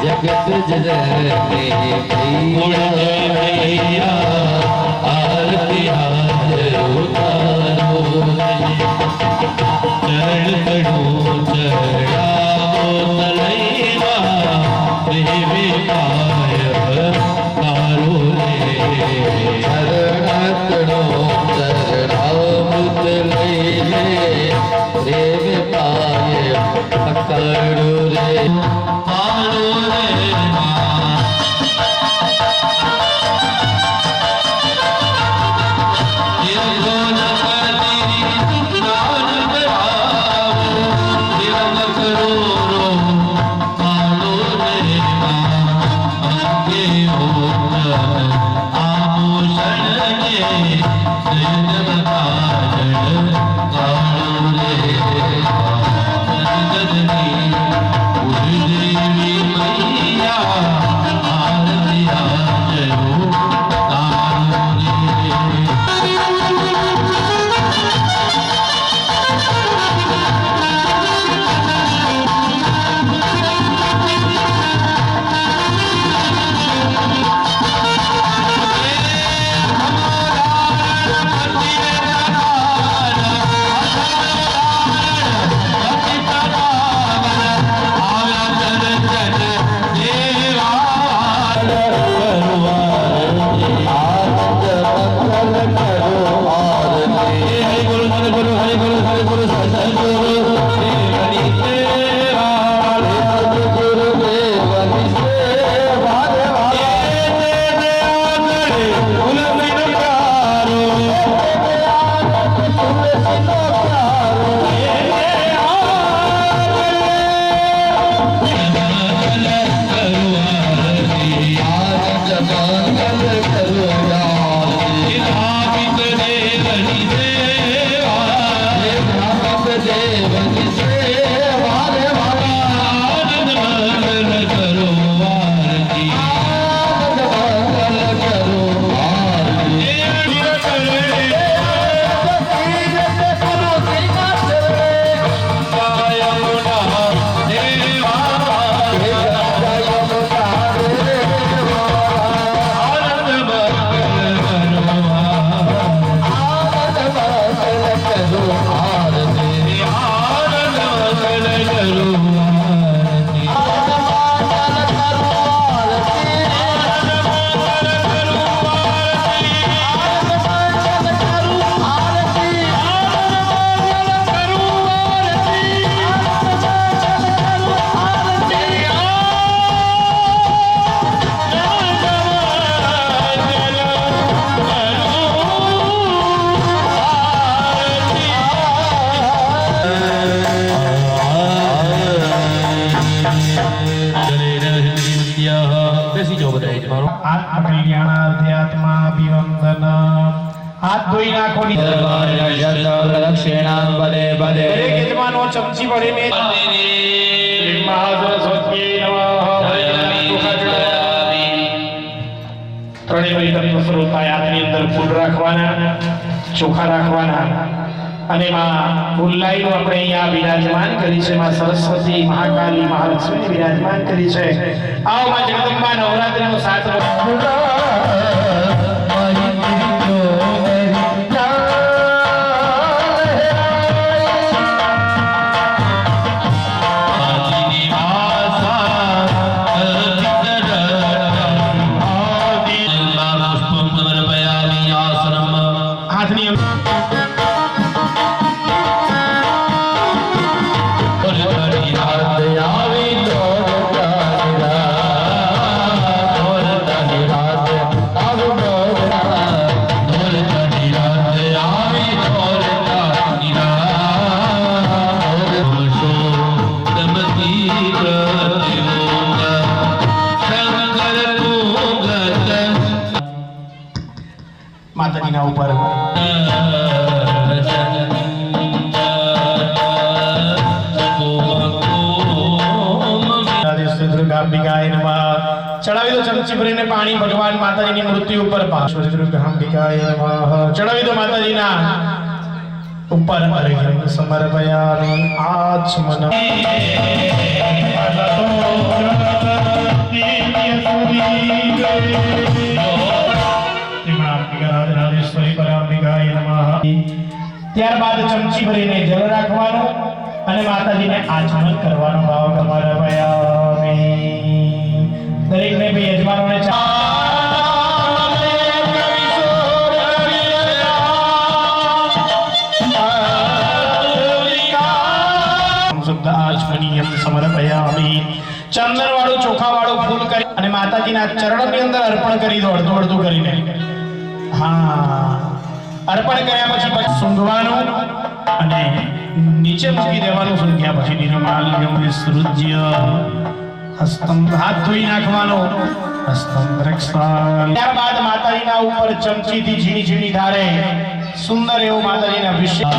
जगत जननी भैया आरती उतारो चरण करो चढ़ाओ तलैया देवी पाय कारो चरण करो चढ़ाओ तलैया देवी पाय पकड़ो रे पारो रे Thank you. બેસી જાઓ બધા યજમાનો. આત્મકલ્યાણાધ્યાત્માભિવંદન. હાથ ધોઈ નાખો. દક્ષિણામ પદે પદે દરેક યજમાનો ચમચી ભરીને મહાસરસ્વતીએ નમઃ. ત્રણેય તત્વ સ્વરૂપા હાથની અંદર ફૂલ રાખવાના, ચોખા રાખવાના અને માં ફૂલલાઈનું આપણે અહીંયા બિરાજમાન કરી છે. માં સરસ્વતી, મહાકાલી, મહાલક્ષ્મી બિરાજમાન કરી છે. આવો માં જગદંબા નવરાત્રીનો 7 હાથની માતાજીના ઉપર દુર્ગાંબિકાય નમઃ. ચડાવી દો ચમચી ભરીને પાણી ભગવાન માતાજીની મૂર્તિ ઉપર. દુર્ગાંબિકાય નમઃ. ચડાવી દો માતાજીના ઉપર. અર્ઘ્યં સમર્પયામિ આચમન. ત્યારબાદ ચમચી ભરીને જળ રાખવાનું અને માતાજીને આચમન કરવાનો ભાવ સમર્પયામિ. દરેકને બે યજમાનોને શુદ્ધ આચમનીયમ સમર્પયામિ. ચંદન વાળું ચોખા વાળું ફૂલ કરી અને માતાજીના ચરણની અંદર અર્પણ કરી દો, અડધું અડધું કરીને. હા, અર્પણ કર્યા પછી સૂંઘવાનું અને નીચે મૂકી દેવાનું. સૂંઘ્યા પછી નિર્માલ્યમ વિસૃજ્ય હસ્તમ, હાથ ધોઈ નાખવાનો. હસ્તમ રક્ષા. ત્યારબાદ માતાજીના ઉપર ચમચીથી ઝીણી ઝીણી ધારે સુંદર એવું માતાજીના અભિષેક.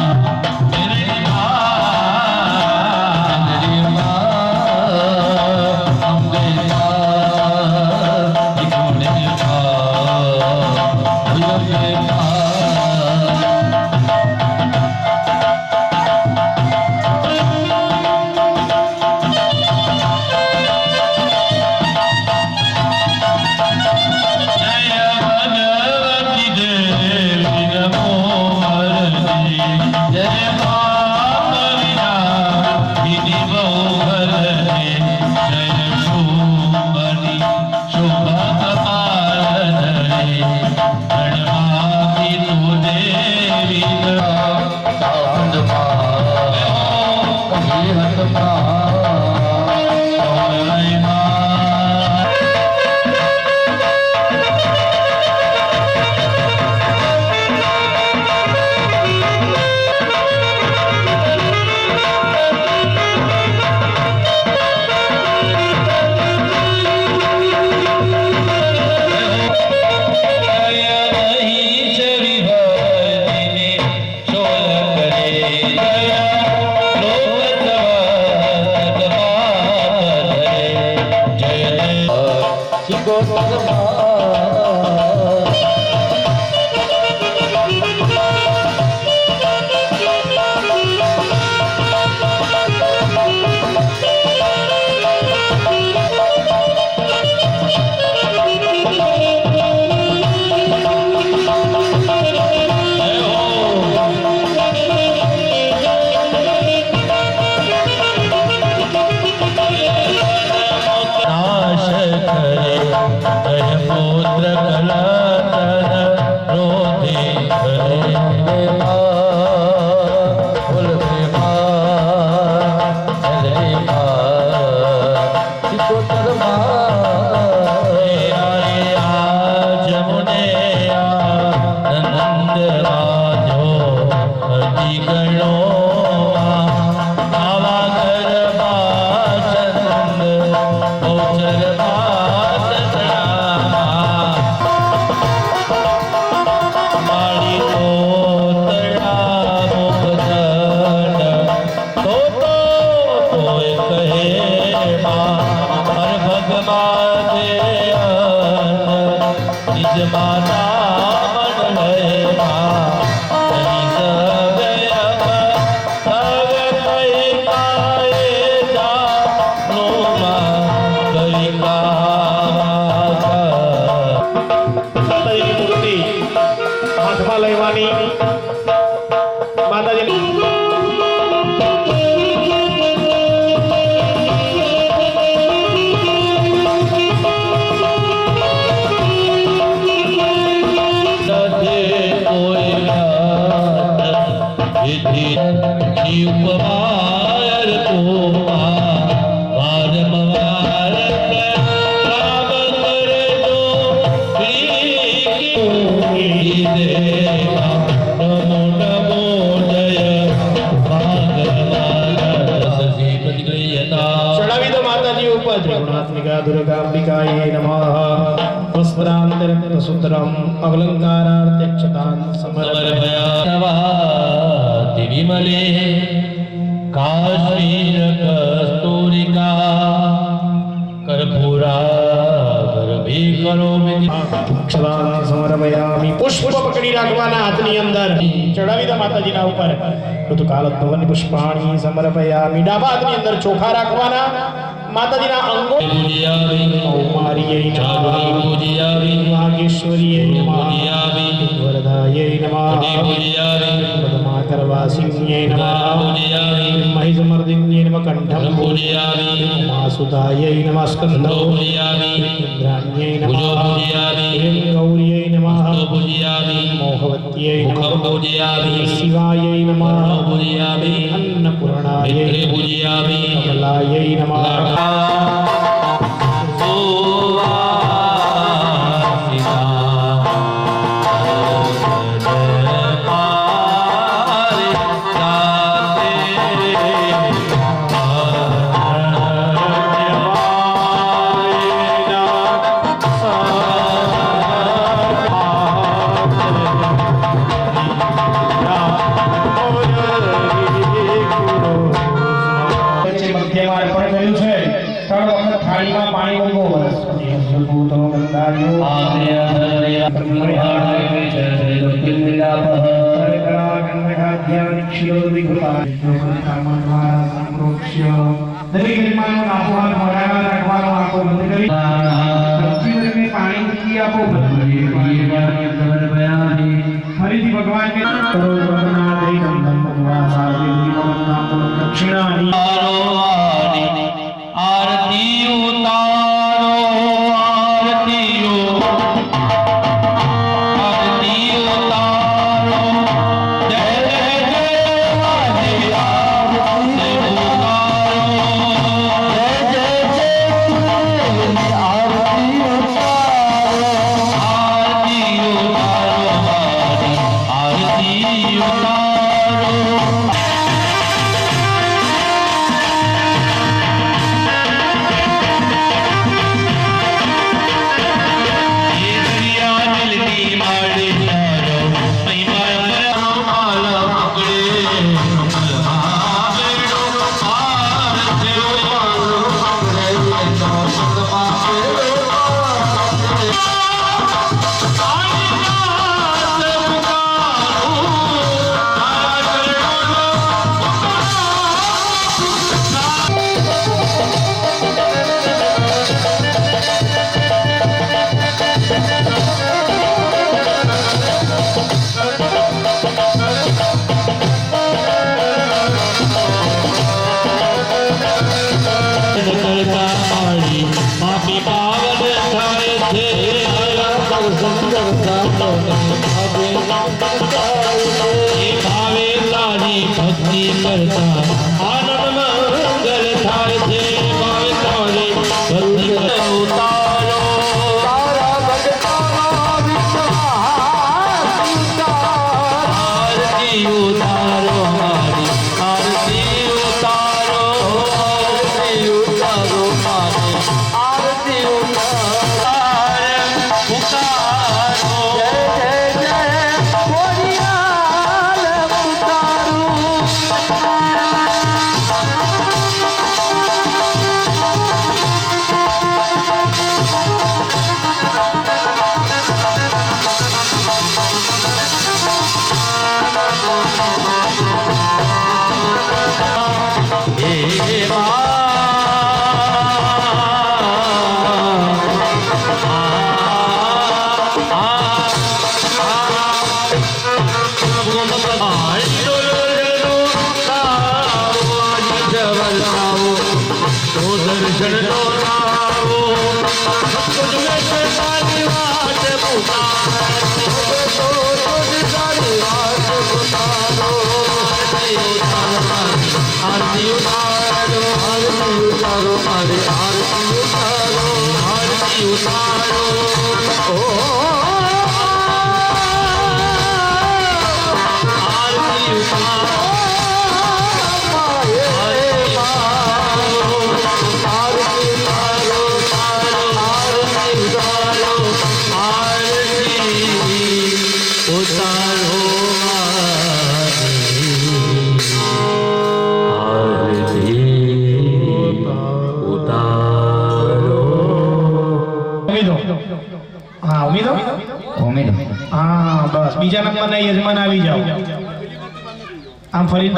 ગણો આવા ગરબા ચંદ્ર હર ભગમાં જે નિજ માતા મન લય માં માતાજીની મૂર્તિ હાથમાં લેવાની માતાજીની ચડાવી દો માતાજી ઉપર ત્રિગુણાત્મિકા દુર્ગાંબિકાય નમઃ વસ્ત્રાંતરમ સુતરમ અવલંકારાર્થક્ષતાન સમર્પયામિ વિમલે કાશ્મીર કસ્તૂરિકા કર્પૂરાગર્ભી કરોમિ અક્ષરાન સમર્પયામિ પુષ્પ પકડી રાખવાના હાથની અંદર ચડાવી દો માતાજીના ઉપર ઋતુકાલદ્ભવન પુષ્પાણી સમર્પયામિ ડાબા હાથની અંદર ચોખા રાખવાના માતાજીના અંગો પૂજયામિ કૌમાર્યૈ ચારુણી નમઃ પૂજયામિ વાગીશ્વર્યૈ નમઃ પૂજયામિ વરદાયૈ નમઃ પૂજયામિ પદ્માકરવાસિન્યૈ નમઃ પૂજયામિ મહિષમર્દિન્યૈ નમઃ કંઠમ પૂજયામિ ઉમાસુતાयै નમઃ સ્કંધો પૂજયામિ ઇન્દ્રાણ્યૈ ભુજો નમઃ પૂજયામિ ह्रीं गौर्यै नमः પૂજયામિ मोहवत्यै મુખમ नमः પૂજયામિ शिवायै नमः પૂજયામિ अन्नपूर्णायै નેત્રે પૂજયામિ कमलायै नमः વચ્ચે મધ્યમાં અર્પણ કર્યું છે 3 વખત થાળીમાં પાણી મૂકો વનસ્પતિ ભૂતો ગંધાર્યો દરેક મહેમાનો નાખવાનો મોઢામાં રાખવાનો આંખો બંધ કરી સબ્જીઓને પાણી મૂકી આપો ફરીથી ભગવાનને કરો ભગવાન ભગવાન દક્ષિણાની આરતી ઉતારો આરતી ઉતારો જય જય જય મહાદેવ આરતી ઉતારો જય જય જય આરતી ઉતારો આરતી ઉતારો ભક્તિ કરતા આનંદ મંગલ થાય છે ભાવે તારી ભક્તિ ઉતારો તારા ભગતાના વિશ્વાસ આરતી ઉતારો મારી આરતી ઉતારો આરતી ઉતારો મારી આરતી ઉતારો પુકારો જય જય જય બોલિયાલ પુકારું लो नारो तुझ में से सारी बात पुकारो तुझ सारी बात पुकारो आरती उतारो आरती उतारो मारे आरती उतारो आरती उतारो ओ आरती उतारो હા ઉમેદો ઉમેદો હા બસ બીજા નંબરના યજમાન આવી જાઓ આમ ફરી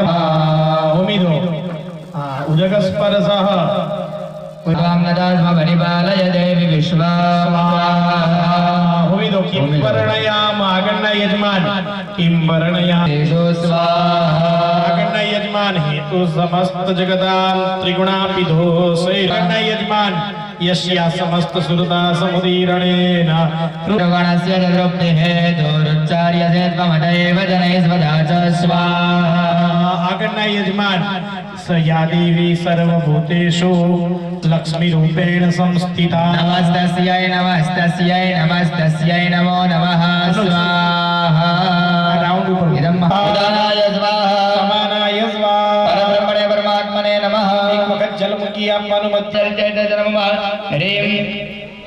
ઉમેદો હા ઉદગસ પરસહ વામનદાસ્મ પરિપાલય દેવી વિશ્વા ઉમેદો કિમ વર્ણયામ આગળના યજમાન કિમ વર્ણયામ તેજો સ્વાહા આગળના યજમાન હેતુ સમસ્ત જગદામ ત્રિગુણાપિધો આગળના યજમાન यस्या समस्त सुरता समुदीरणेन प्रगणस्य द्रप्तेः दोरुच्चार्यते त्वमतैव जनैस्वदा च स्वाहा આગળના યજમાન સયા દેવી સર્વભૂતેષુ લક્ષ્મી રૂપેણ સંસ્થિતા નમસ્તસ્यै નમસ્તસ્यै નમસ્તસ્यै નમો નમઃ સ્વાહા રાઉન્ડ ઉપર ઇદં મહાદાનાય સ્વાહા સમાનાય સ્વાહા પરબ્રહ્મણે પરમાત્મને નમઃ એક વખત જલ મૂકી આપવાનું મત હરિમ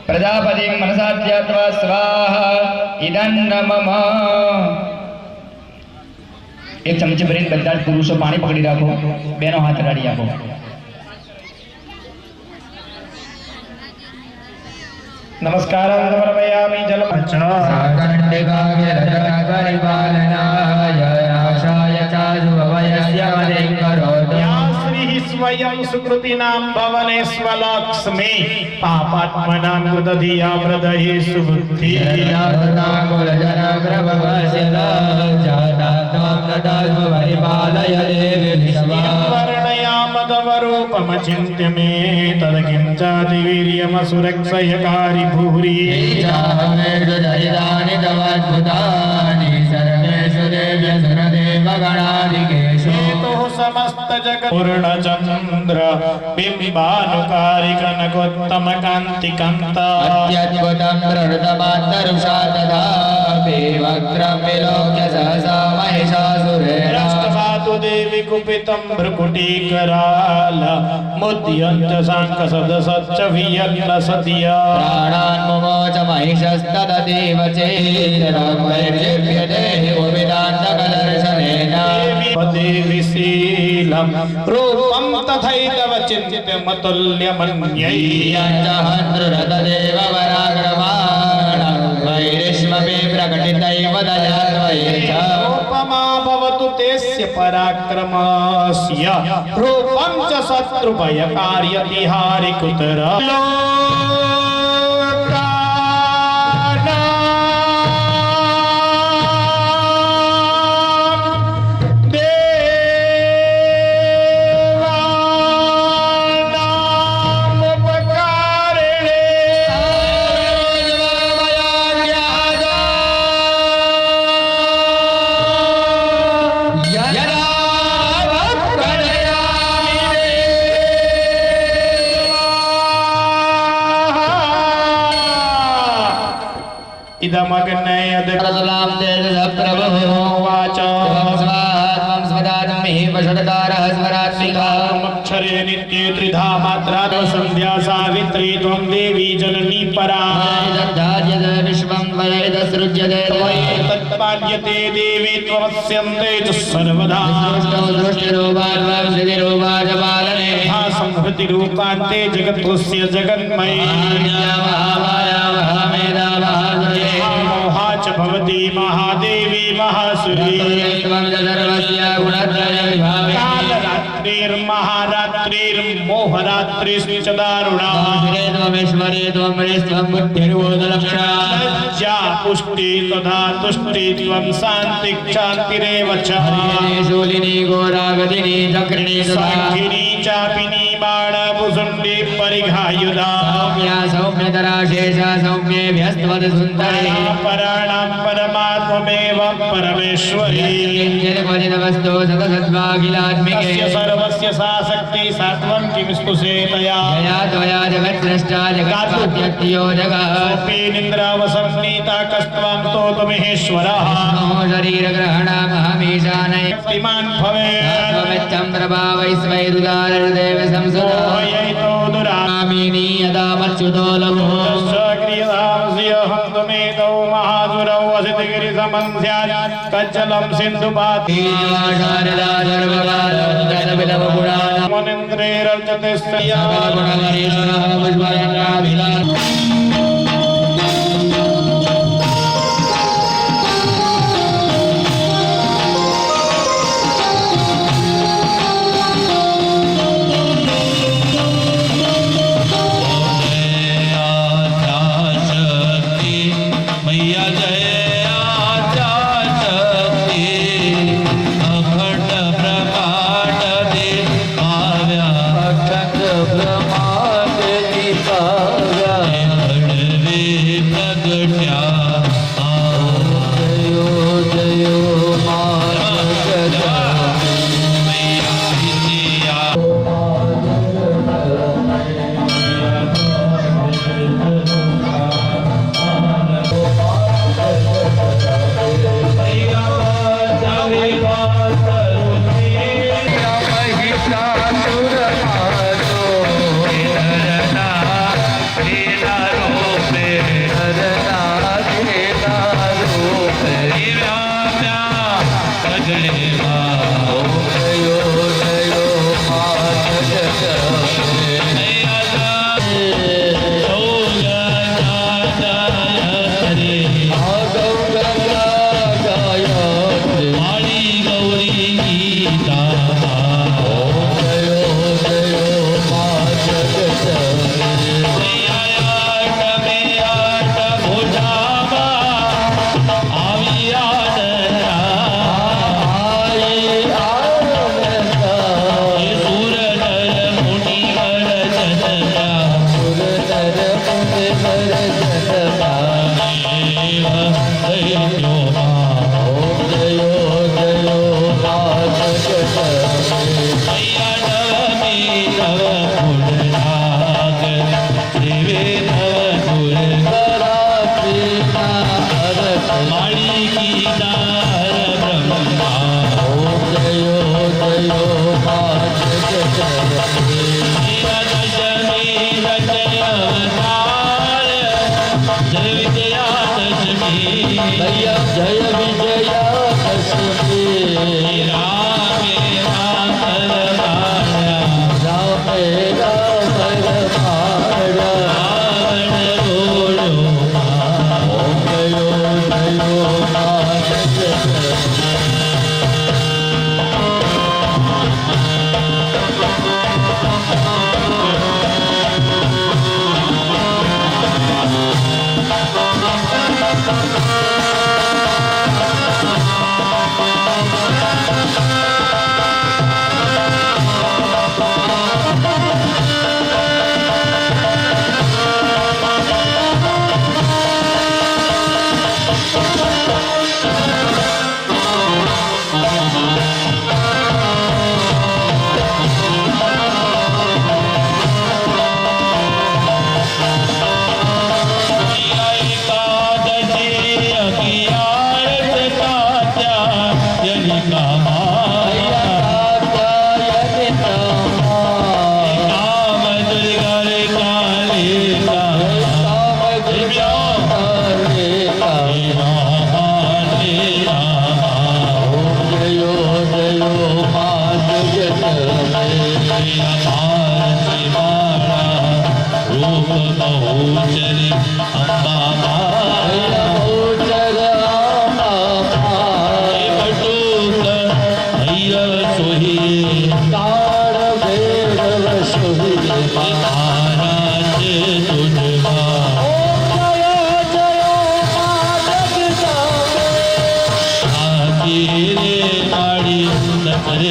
પ્રજાપતિ મનસાધ્યાત્વા સ્વાહા ઇદં નમઃ એક ચમચી ભરીને બધા જ પુરુષો પાણી પકડી રાખો બેનો હાથ અડાડી આપો નમસ્કારં સમર્પયામિ જલમ સાકંડિકાગ્ય રજનકરિપાલનાય આશાય ચાજુવયસ્ય મદિં કરોતુ યા શ્રી સ્વયં સુકૃતિનામ ભવને સ્વલક્ષ્મી પાપાત્મનાં કૃતધિયા પ્રદહે સુબુદ્ધિ પરિપાલય દેવી વિશ્વા વર્ણયામદવરૂપમચિન્ત્ય મે તદකිંચાતિ વીર્યમસુરક્ષયકારી ભૂરી ચાહમેષુ દરિદાનિ તવદ્ભુતાનિ સર્વેષુ દેવ્યસુરદેવ ગણાધિકેષુ हेतुः समस्त जगत् पूर्णचन्द्र बिम्बानुकारि कनकोत्तमकान्तिकान्ता अत्यद्भुतं प्रहृतमात्तरुषा तथापि वक्त्रं विलोक्य सहसा महिषासुरेण दृष्ट्वा देवी कुपितं भ्रुकुटीकराल मुद्यन्त साङ्कसदसच्च वियन्न सतिया प्राणान् मुमोच महिषस्तदतीव चेदरमैर्जिव्यते कुपितान्तकदर्शनेन देवी शीलं रूपं तथैतव चिन्त्यमतुल्यमन्यै यञ्जहन्नृरतदेव वराग्रमाणं वैरिष्मपि प्रकटितैव दयान्वयेन उपमा भवतु तेस्य पराक्रमस्य रूपं च शत्रुभयकार्यतिहारि कुतरा इदमग्नयद रसलां तेजस प्रभुः वाच स्वात्मं स्वदात्महि वषट्कारः स्वरात्मिका अक्षरे नित्ये त्रिधा मात्रा संध्या सावित्री त्वं देवी जननी परा दग्धार्यते विश्वं वयैदसृज्यते तत्पाद्यते देवी त्वमस्यन्ते च सर्वदा सृष्टौ सृष्टिरूपात्मं सिद्धिरूपाजपालने यथा संहृतिरूपान्ते जगत्तस्य जगन्मये महामाया महामेधा महासुरे मोहा च भवति महादेवी महासुरी त्वं च सर्वस्य गुणत्रय विभावे कालरात्रिर्महारात्रिर्मोहरात्रिश्च दारुणा रे त्वमेश्वरे त्वं बुद्धिर्बोधलक्षणा लज्जा पुष्टि तथा तुष्टि त्वं शान्तिः शान्तिरेव च शूलिनी घोरागतिनी चक्रिणी साङ्गिनी चापिनी बाणभुसुण्डी परिघायुधा सौम्या सौम्यतरा शेष सौम्येभ्यस्त्वत् सुन्दरी पराणां परमात्ममेव परमेश्वरी क्वचिदवस्तो सतसत्त्वाखिलात्मिके तस्य सर्वस्य सा शक्ति सात्वं किं स्तुषेतया जया त्वया जगत्स्रष्टा जगत्पात्यत्यो जगत् सोऽपि निन्द्रावसंनीता कस्त्वां स्तोतुमहेश्वरः शरीरग्रहणामहमीशानय शक्तिमान् भवेत् त्वमित्थं प्रभावैस्वैरुदारदेव संसुतो यैतो दुरामिनी यदा मच्युतो लभो दुरामेतौ महासुरौ वसितगिरिसमन्स्यात् कज्जलं सिन्धुपाति शारदा सर्वकालं जगद्विलवगुणानां मुनीन्द्रैरर्चते स्त्रिया सकलगुणगणेशः पुष्परङ्गाभिलाष मैया जय आद्या शक्ति अखंड प्रकाट दे काव्या अखंड ब्रह्मांड दी काव्या अडवे प्रगट्या जयो जयो माता मैया विद्या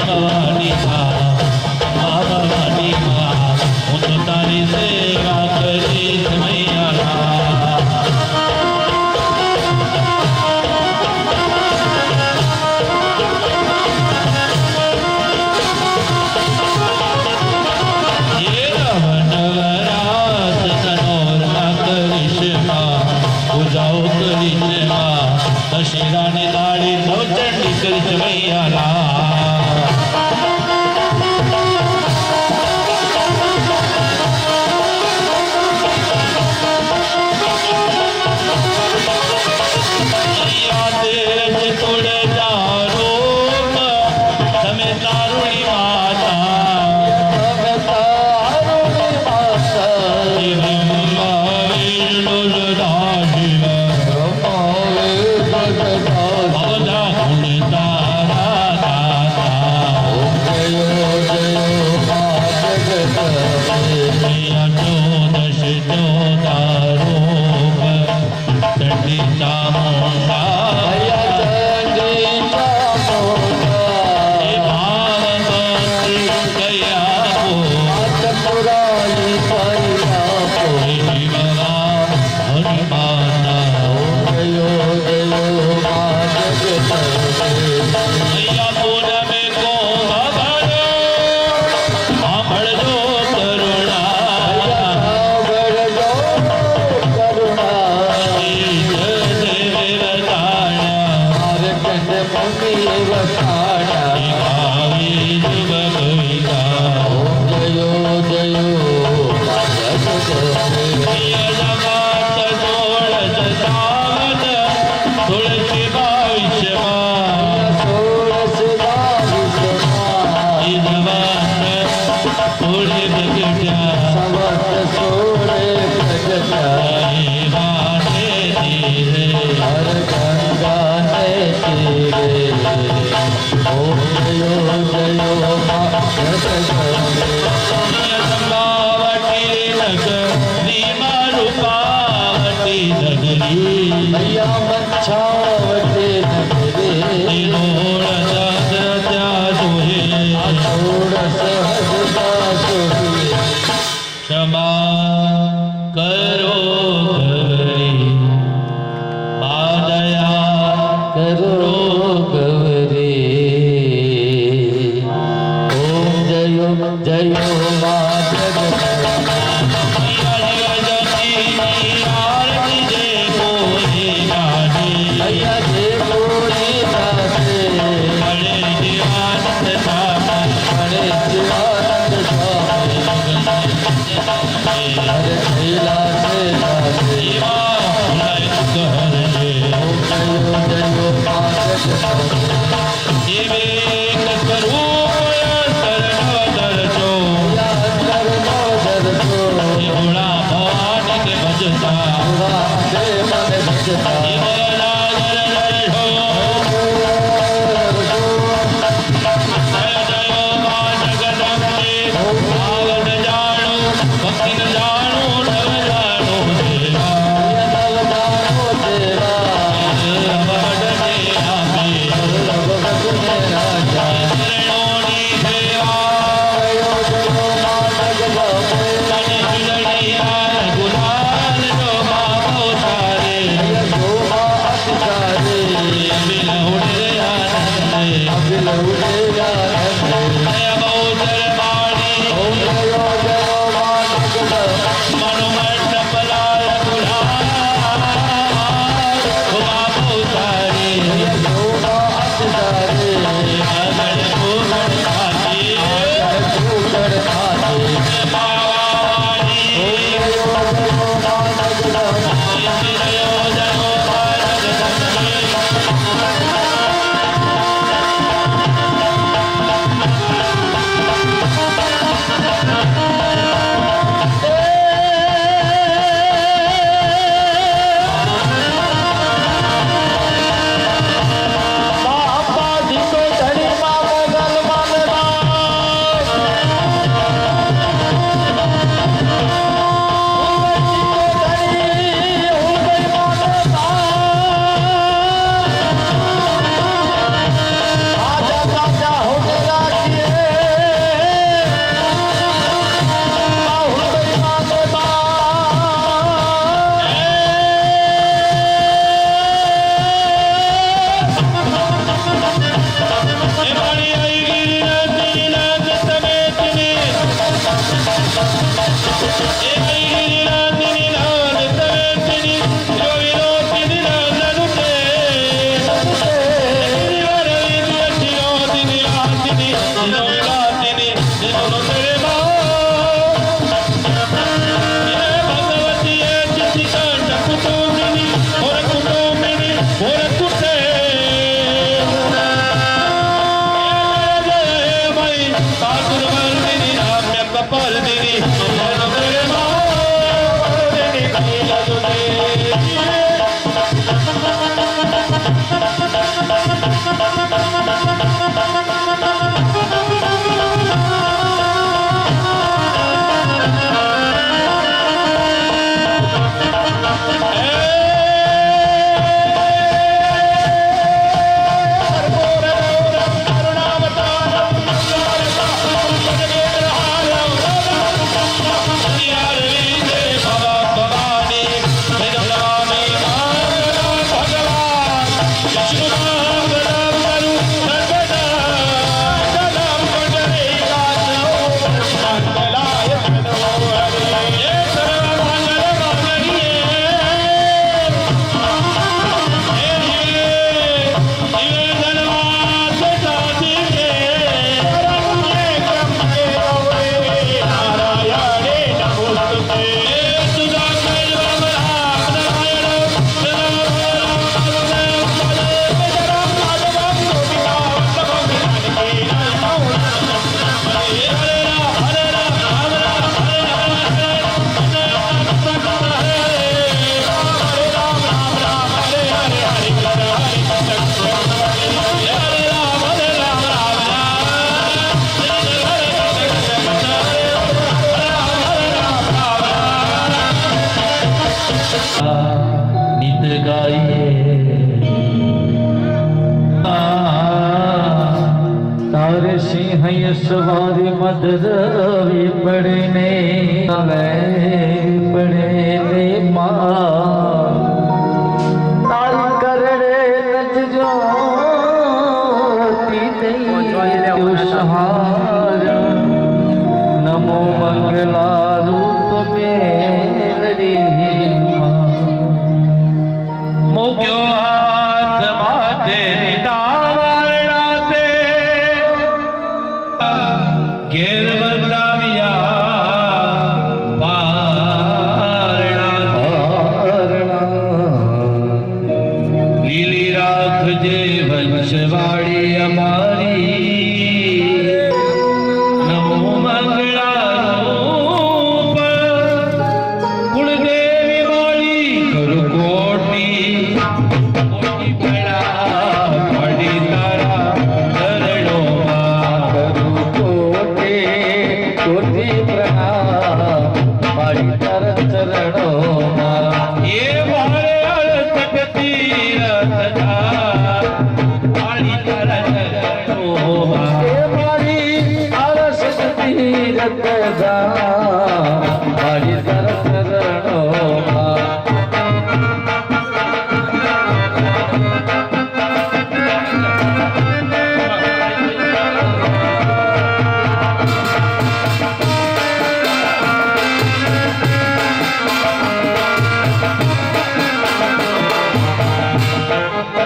भवानी माँ, भवानी माँ, वो तो तारी से દશેરાની દાડી નવચંડી કરી ચવૈયાલા નિત ગાઈએ તારે સિંહ સવારી મદદ પડને પડને માં તાલ કરડે નચજો તી સહાર નમો મંગલા રૂપ મેલડી મૂક્યો હાથ માથે ડાવારણાતે ઘેર બંધાવ્યા પારણા લીલી રાખજે વંશવાળી અમારી નમો મંગળા રૂપ કુળદેવી માળી કરુકોટી કોટી પડા પડી તારા ચરણોમાં કરું કોટે કોટી પ્રણામ મારી તારા ચરણોમાં એ મારે અળસકતી રથના માળી તારા ચરણોમાં એ મારી આરસ તીરતદા મારી તારા ચરણોમાં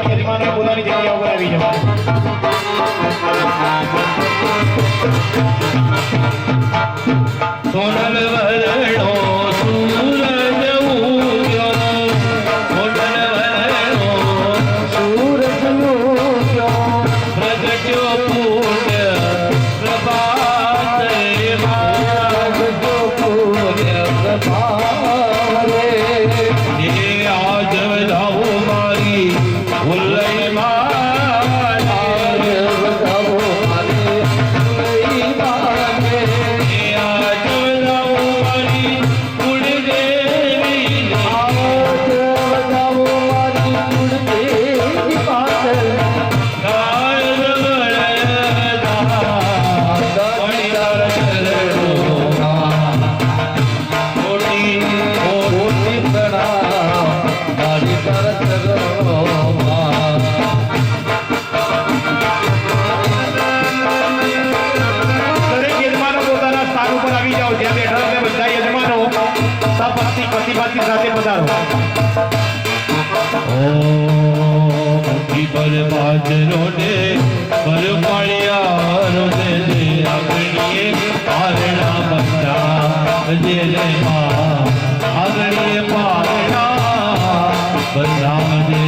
યજમાનો પોતાની જગ્યા ઉપર આવી જવા. સોનલ વરણો સૂરજ ઉગ્યો સોનલ વરણો સૂરજ ઉગ્યો પ્રગટ્યો પુણ્ય પ્રભાત જો પુણ્ય પ્રભાવે એ આજ વધાવો મારી ઉલ્લય મારી બતાવો મારે લઈ માગે એ આજ વધાવો મારી કુળદેવી આજ બતાવો મારી કુળદેવી પાછળ કાળ વળદા પડી તારા ચરણોમાં કોટી કોટી પ્રણામ મારી તારા ચરણોમાં દરેક યજમાનો પોતાના સ્થાન ઉપર આવી જાઓ. જ્યાં બેઠા છો બધા યજમાનો સપત્તિ પ્રતિભાતી સાથે પધારો. મુઠ્ઠી પર બાજરો ને પર પાળિયારો ને આગળીએ પારણા બંધા જે રે માં આગળીએ પારણા બંધા જે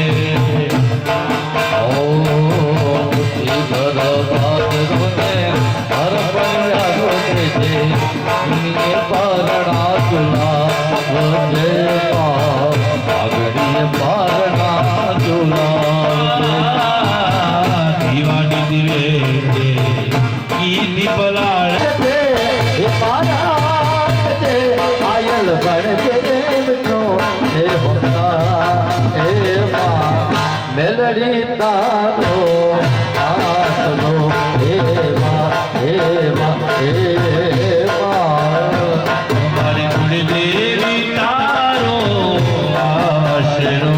દીવાની દિવે ઈ દીપલાળ આયલ મેલડી તારો આસનો હે મા હે મા હે મા મારી કુળદેવી તારો આશરો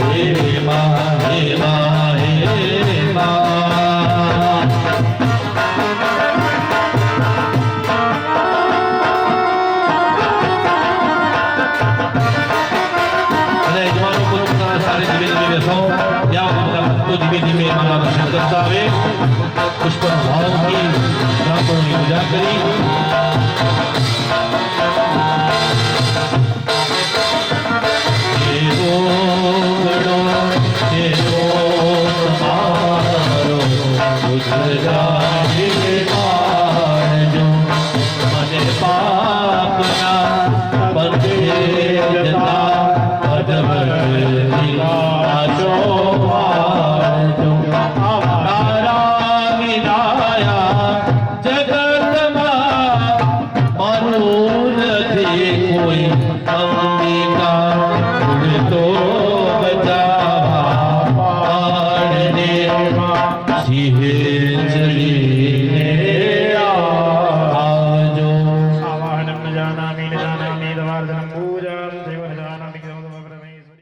હે માં હે માં હે માં અને યજમાનો પોતાના સારે ધીમે ધીમે બેસો ત્યાં બધા ભક્તો ધીમે ધીમે મારા દર્શન કરતા આવે પુષ્પ ભાવથી બ્રાહ્મણોની પૂજા કરી દેવો ગણો દેવો તમારો ગુજરાતી માનજો મને પાપના બંધે જતા પદવતી આજો પાજો તારા વિનાયા જગતમાં માં સિંહે ચડી